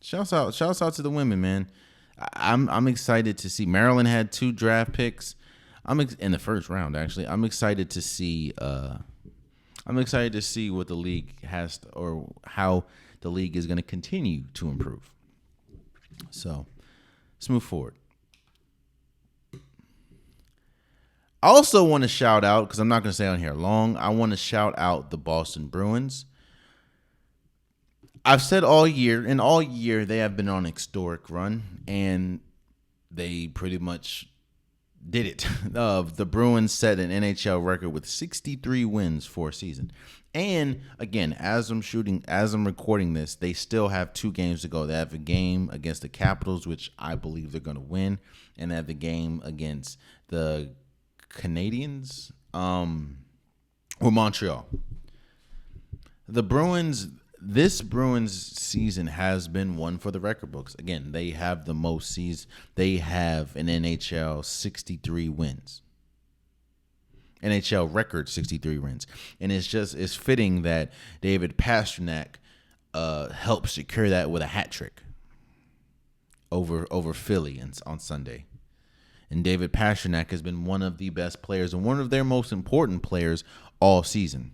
[SPEAKER 1] Shouts out to the women, man. I'm excited to see. Maryland had 2 draft picks. In the first round, actually. I'm excited to see what the league has or how the league is going to continue to improve. So, let's move forward. I also want to shout out, because I'm not going to stay on here long, I want to shout out the Boston Bruins. I've said all year, and all year they have been on an historic run, and they pretty much did it. The Bruins set an NHL record with 63 wins for a season. And again, as I'm recording this, they still have 2 games to go. They have a game against the Capitals, which I believe they're going to win, and they have the game against the Canadiens, or Montreal. This Bruins season has been one for the record books. Again, they have the most seasons. They have an NHL 63 wins. NHL record 63 wins. And it's fitting that David Pastrnak helped secure that with a hat trick over Philly on Sunday. And David Pastrnak has been one of the best players and one of their most important players all season.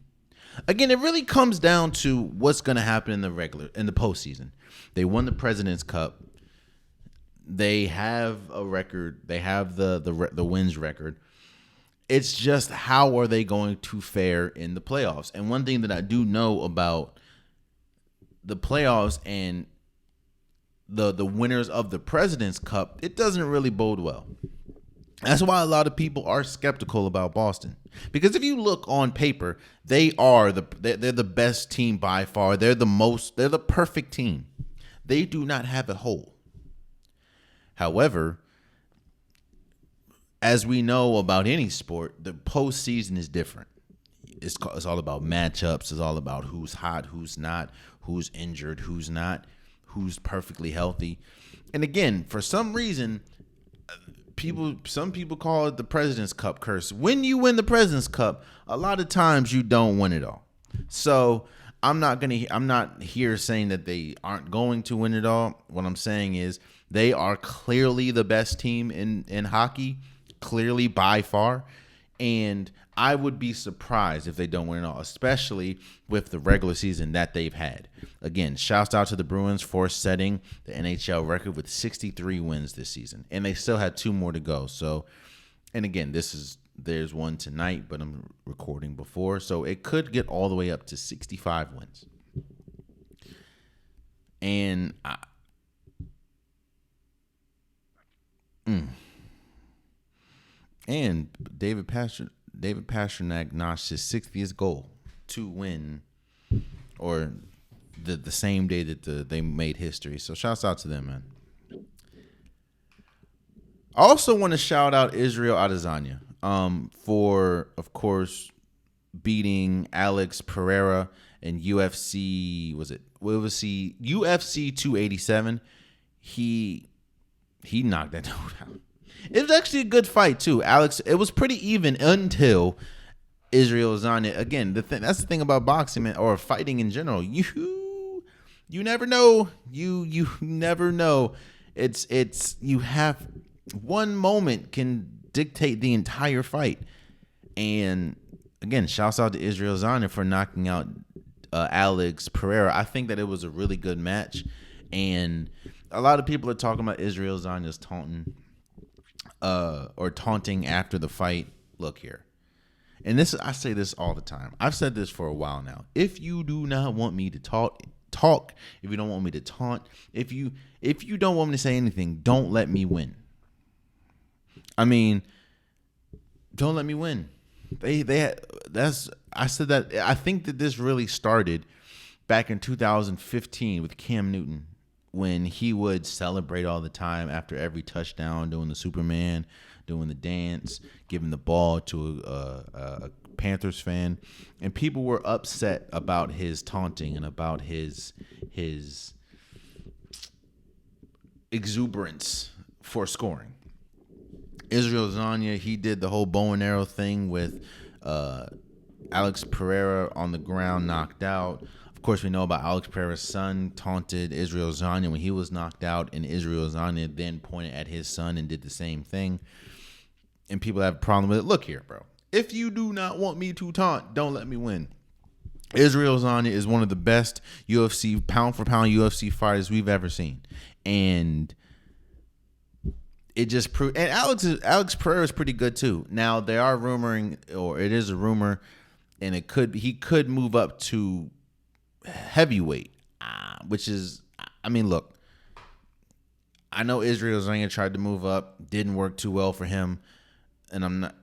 [SPEAKER 1] Again, it really comes down to what's going to happen in the postseason. They won the President's Cup. They have a record. They have the wins record. It's just how are they going to fare in the playoffs? And one thing that I do know about the playoffs and the winners of the President's Cup, it doesn't really bode well. That's why a lot of people are skeptical about Boston. Because if you look on paper, they're the best team by far. They're the perfect team. They do not have a hole. However, as we know about any sport, the postseason is different. It's all about matchups. It's all about who's hot, who's not, who's injured, who's not, who's perfectly healthy. And again, for some reason, some people call it the President's Cup curse. When you win the President's Cup, a lot of times you don't win it all. So I'm not here saying that they aren't going to win it all. What I'm saying is they are clearly the best team in hockey, clearly by far. And I would be surprised if they don't win it all, especially with the regular season that they've had. Again, shouts out to the Bruins for setting the NHL record with 63 wins this season. And they still had 2 more to go. So, and again, there's one tonight, but I'm recording before. So it could get all the way up to 65 wins. And and David Pastrnak notched his 60th goal to win, or the same day that they made history. So shouts out to them, man. I also want to shout out Israel Adesanya for, of course, beating Alex Pereira in UFC. UFC 287. He knocked that dude out. It was actually a good fight too, Alex. It was pretty even until Israel Adesanya. Again, that's the thing about boxing, man, or fighting in general. You never know. You never know. It's you have one moment can dictate the entire fight. And again, shouts out to Israel Adesanya for knocking out Alex Pereira. I think that it was a really good match, and a lot of people are talking about Israel Adanya's taunting after the fight. Look here. And I say this all the time. I've said this for a while now. If you do not want me to talk, if you don't want me to taunt, if you don't want me to say anything, don't let me win. I mean, don't let me win. I said that. I think that this really started back in 2015 with Cam Newton, when he would celebrate all the time after every touchdown, doing the Superman, doing the dance, giving the ball to a Panthers fan. And people were upset about his taunting and about his exuberance for scoring. Israel Adesanya, he did the whole bow and arrow thing with Alex Pereira on the ground, knocked out. Of course, we know about Alex Pereira's son taunted Israel Adesanya when he was knocked out, and Israel Adesanya then pointed at his son and did the same thing. And people have a problem with it. Look here, bro. If you do not want me to taunt, don't let me win. Israel Adesanya is one of the best UFC, pound for pound UFC fighters we've ever seen. And it just proved. And Alex Pereira is pretty good too. Now they are rumoring, or it is a rumor, and he could move up to heavyweight, which is, I mean, look, I know Israel Adesanya tried to move up, didn't work too well for him, and I'm not,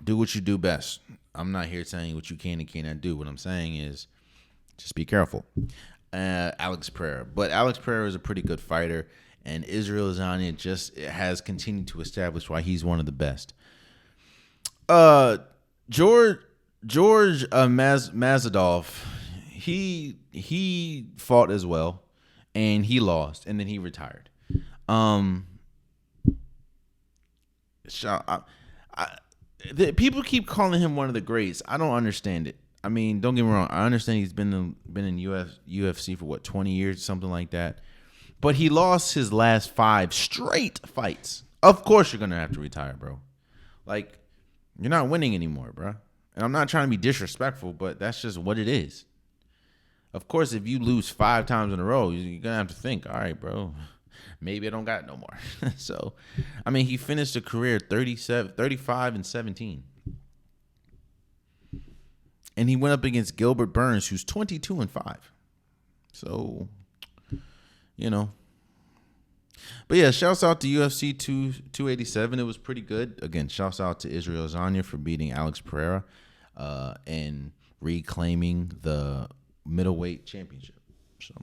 [SPEAKER 1] do what you do best. I'm not here saying what you can and cannot do. What I'm saying is, just be careful. Alex Pereira, but Alex Pereira is a pretty good fighter, and Israel Adesanya just has continued to establish why he's one of the best. George Mazadov, he fought as well, and he lost, and then he retired. People keep calling him one of the greats. I don't understand it. I mean, don't get me wrong. I understand he's been in UFC for 20 years, something like that. But he lost his last 5 straight fights. Of course you're going to have to retire, bro. Like, you're not winning anymore, bro. And I'm not trying to be disrespectful, but that's just what it is. Of course, if you lose 5 times in a row, you're going to have to think, all right, bro, maybe I don't got it no more. So, I mean, he finished a career 35-17. And he went up against Gilbert Burns, who's 22-5. So, But yeah, shouts out to UFC 287. It was pretty good. Again, shouts out to Israel Adesanya for beating Alex Pereira and reclaiming the middleweight championship. So,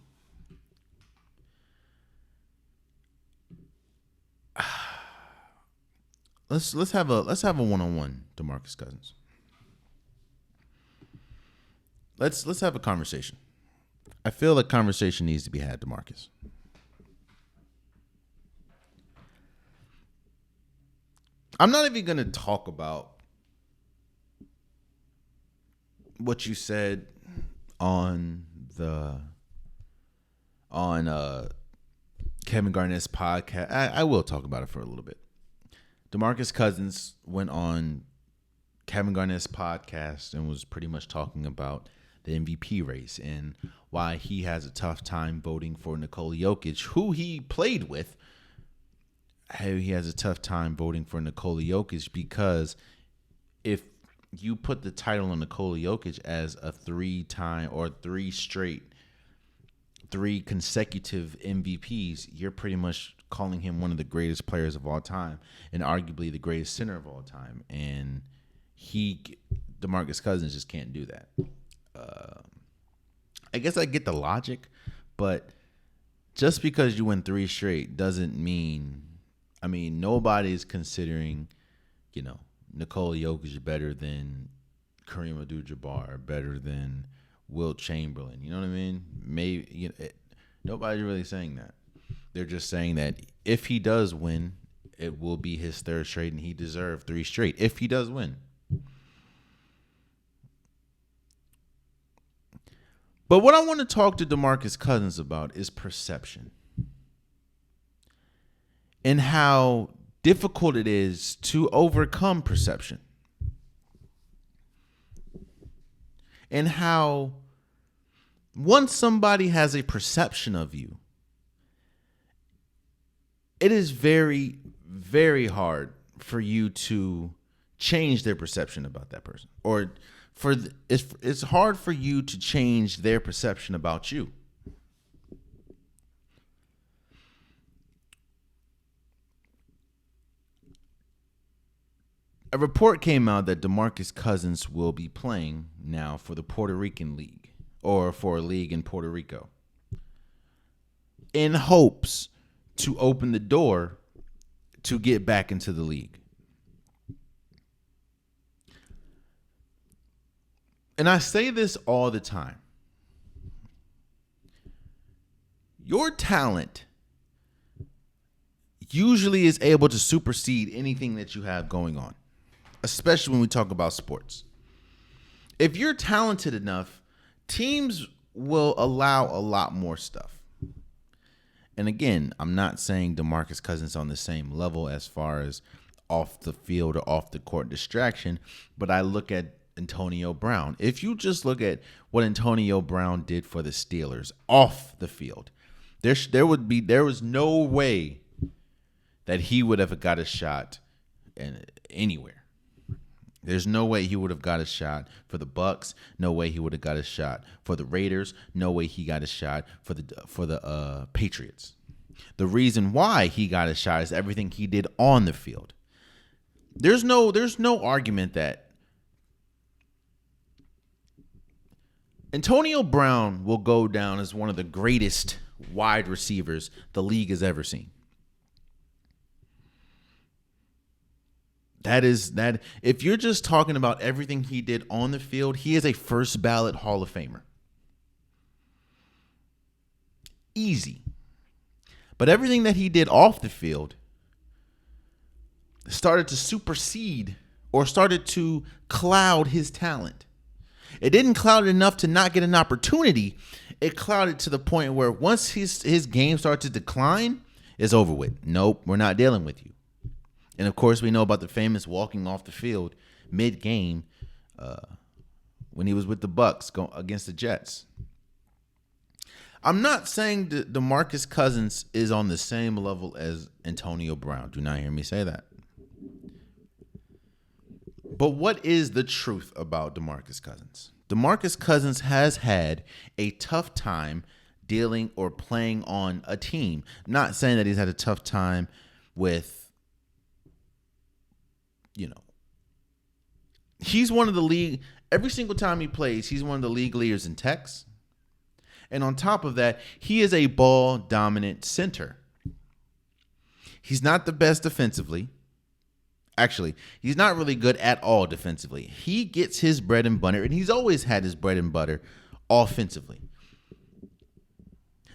[SPEAKER 1] let's have a one-on-one, Demarcus Cousins. Let's have a conversation. I feel like conversation needs to be had, Demarcus. I'm not even going to talk about what you said on Kevin Garnett's podcast. I will talk about it for a little bit. Demarcus Cousins went on Kevin Garnett's podcast and was pretty much talking about the MVP race and why he has a tough time voting for Nikola Jokic, who he played with. He has a tough time voting for Nikola Jokic because if you put the title on Nikola Jokic as a 3 consecutive MVPs, you're pretty much calling him one of the greatest players of all time and arguably the greatest center of all time. And Demarcus Cousins just can't do that. I guess I get the logic, but just because you win 3 straight doesn't mean, nobody's considering, Nikola Jokic better than Kareem Abdul-Jabbar, better than Wilt Chamberlain. You know what I mean? Maybe nobody's really saying that. They're just saying that if he does win, it will be his 3rd straight, and he deserved 3 straight if he does win. But what I want to talk to Demarcus Cousins about is perception and how difficult it is to overcome perception, and how once somebody has a perception of you, it is very, very hard for you to change their perception about that person, or it's hard for you to change their perception about you. A report came out that Demarcus Cousins will be playing now for the Puerto Rican League, or for a league in Puerto Rico, in hopes to open the door to get back into the league. And I say this all the time. Your talent usually is able to supersede anything that you have going on, especially when we talk about sports. If you're talented enough, teams will allow a lot more stuff. And again, I'm not saying Demarcus Cousins on the same level as far as off the field or off the court distraction, but I look at Antonio Brown. If you just look at what Antonio Brown did for the Steelers off the field, there was no way that he would have got a shot anywhere. There's no way he would have got a shot for the Bucks. No way he would have got a shot for the Raiders. No way he got a shot for the Patriots. The reason why he got a shot is everything he did on the field. There's no argument that Antonio Brown will go down as one of the greatest wide receivers the league has ever seen. That if you're just talking about everything he did on the field, he is a first ballot Hall of Famer. Easy. But everything that he did off the field started to supersede or started to cloud his talent. It didn't cloud it enough to not get an opportunity. It clouded to the point where once his game started to decline, it's over with. Nope, we're not dealing with you. And of course, we know about the famous walking off the field mid-game when he was with the Bucks against the Jets. I'm not saying that Demarcus Cousins is on the same level as Antonio Brown. Do not hear me say that. But what is the truth about Demarcus Cousins? Demarcus Cousins has had a tough time dealing or playing on a team. Not saying that he's had a tough time with, he's one of the league, every single time he plays, he's one of the league leaders in techs. And on top of that, he is a ball dominant center. He's not the best defensively. Actually, he's not really good at all defensively. He gets his bread and butter, and he's always had his bread and butter offensively.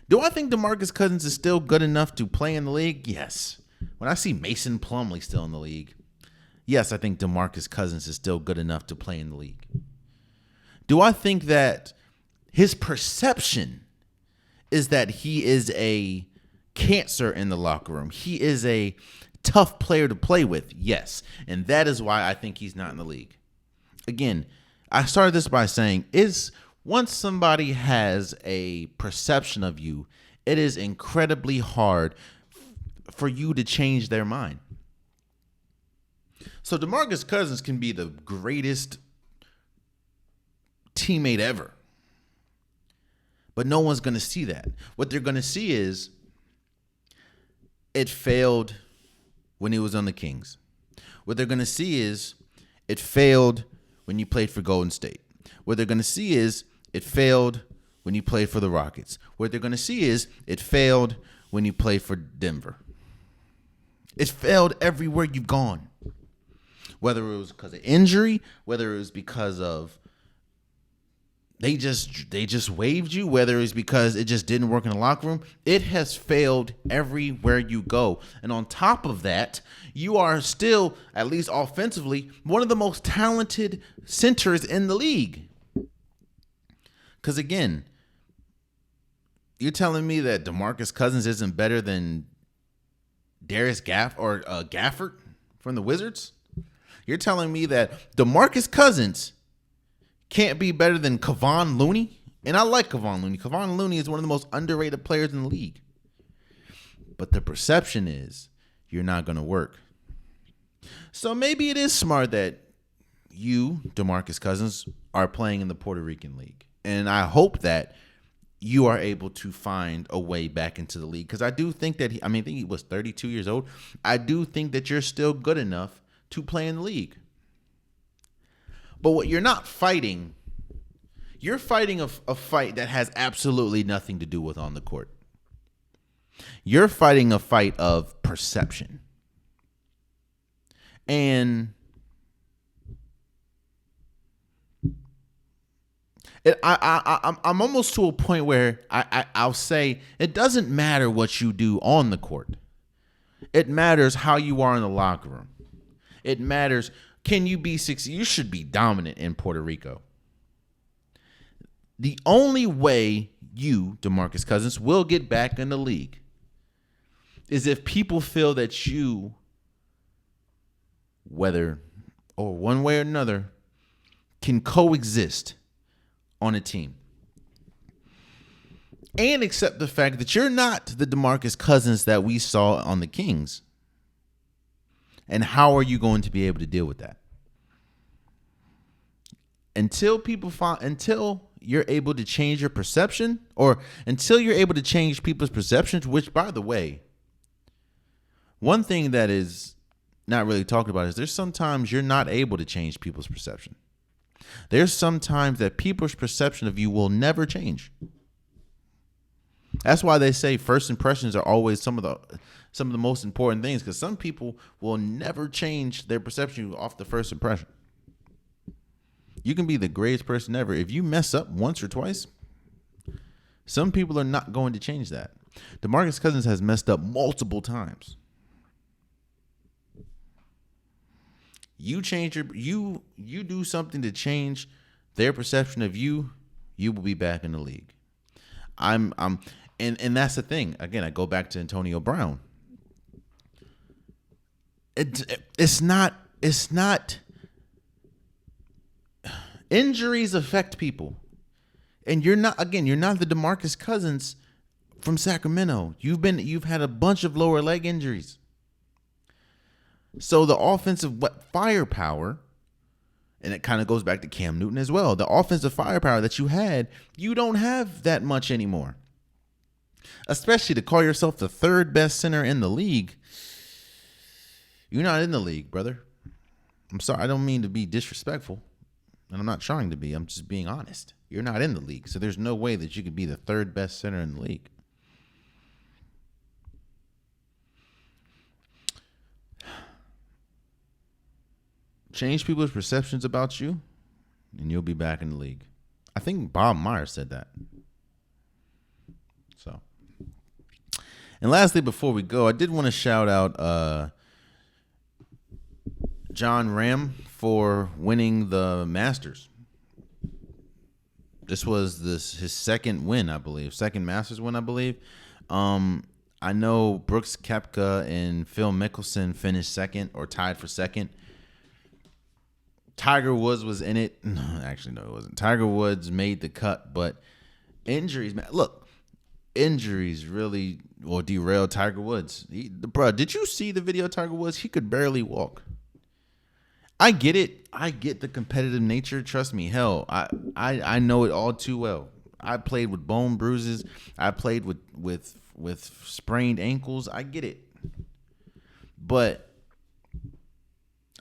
[SPEAKER 1] Do I think Demarcus Cousins is still good enough to play in the league? Yes. When I see Mason Plumlee still in the league, yes, I think Demarcus Cousins is still good enough to play in the league. Do I think that his perception is that he is a cancer in the locker room? He is a tough player to play with, yes. And that is why I think he's not in the league. Again, I started this by saying, once somebody has a perception of you, it is incredibly hard for you to change their mind. So Demarcus Cousins can be the greatest teammate ever, but no one's going to see that. What they're going to see is it failed when he was on the Kings. What they're going to see is it failed when you played for Golden State. What they're going to see is it failed when you played for the Rockets. What they're going to see is it failed when you played for Denver. It failed everywhere you've gone. Whether it was because of injury, whether it was because of they just waived you, whether it's because it just didn't work in the locker room, it has failed everywhere you go. And on top of that, you are still, at least offensively, one of the most talented centers in the league. Because again, you're telling me that Demarcus Cousins isn't better than Darius Gafford from the Wizards? You're telling me that Demarcus Cousins can't be better than Kevon Looney? And I like Kevon Looney. Kevon Looney is one of the most underrated players in the league. But the perception is you're not going to work. So maybe it is smart that you, Demarcus Cousins, are playing in the Puerto Rican League. And I hope that you are able to find a way back into the league. Because I do think that, I think he was 32 years old. I do think that you're still good enough to play in the league. But what you're not fighting, you're fighting a fight that has absolutely nothing to do with on the court. You're fighting a fight of perception. And I'm almost to a point where I'll say it doesn't matter what you do on the court. It matters how you are in the locker room. It matters, can you be you should be dominant in Puerto Rico. The only way you, Demarcus Cousins, will get back in the league is if people feel that you, whether or one way or another, can coexist on a team. And accept the fact that you're not the Demarcus Cousins that we saw on the Kings. And how are you going to be able to deal with that? Until you're able to change your perception, or until you're able to change people's perceptions, which, by the way, one thing that is not really talked about is there's sometimes you're not able to change people's perception. There's sometimes that people's perception of you will never change. That's why they say first impressions are always some of the most important things, because some people will never change their perception off the first impression. You can be the greatest person ever. If you mess up once or twice, some people are not going to change that. Demarcus Cousins has messed up multiple times. You do something to change their perception of you, you will be back in the league. And that's the thing. Again, I go back to Antonio Brown. It's not injuries affect people. And you're not the Demarcus Cousins from Sacramento. You've had a bunch of lower leg injuries. So the offensive firepower, and it kind of goes back to Cam Newton as well. The offensive firepower that you had, you don't have that much anymore. Especially to call yourself the third best center in the league. You're not in the league, brother. I'm sorry. I don't mean to be disrespectful. And I'm not trying to be. I'm just being honest. You're not in the league. So there's no way that you could be the third best center in the league. Change people's perceptions about you, and you'll be back in the league. I think Bob Myers said that. So, and lastly, before we go, I did want to shout out Jon Rahm for winning the Masters. This was his second win, I believe. Second Masters win, I believe. I know Brooks Koepka and Phil Mickelson finished second or tied for second. Tiger Woods was in it. No, actually, no, it wasn't. Tiger Woods made the cut, but injuries, man. Look, injuries really will derail Tiger Woods. Bro, did you see the video of Tiger Woods? He could barely walk. I get it. I get the competitive nature. Trust me. Hell, I know it all too well. I played with bone bruises. I played with sprained ankles. I get it. But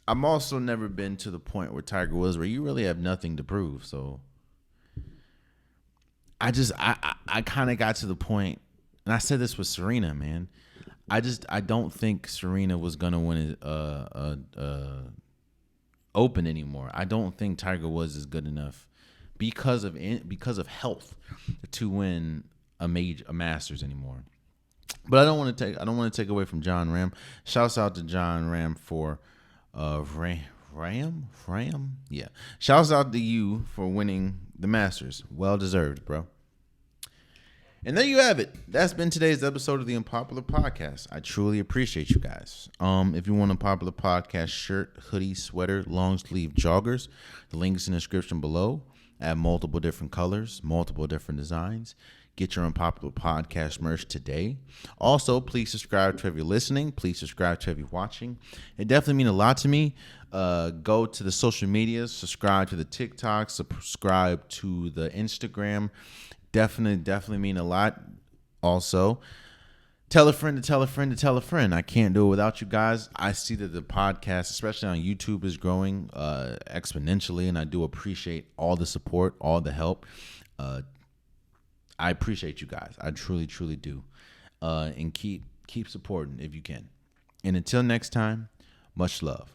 [SPEAKER 1] I'm also never been to the point where Tiger Woods, where you really have nothing to prove. So I kind of got to the point, and I said this with Serena, man. I don't think Serena was gonna win Open anymore. I don't think Tiger Woods is good enough because of health to win a Masters anymore. But I don't want to take away from Jon Rahm. Shouts out to Jon Rahm for Ram? Yeah. Shouts out to you for winning the Masters. Well deserved, bro. And there you have it. That's been today's episode of the Unpopular Podcast. I truly appreciate you guys. If you want a Popular Podcast shirt, hoodie, sweater, long sleeve joggers, the link is in the description below. I have multiple different colors, multiple different designs. Get your Unpopular Podcast merch today. Also, please subscribe to if you're listening. Please subscribe to if you're watching. It definitely means a lot to me. Go to the social medias, subscribe to the TikTok, subscribe to the Instagram. Definitely mean a lot. Also, tell a friend to tell a friend to tell a friend. I can't do it without you guys. I see that the podcast, especially on YouTube, is growing exponentially, and I do appreciate all the support, all the help. I appreciate you guys. I truly, truly do. And keep supporting if you can. And until next time, much love.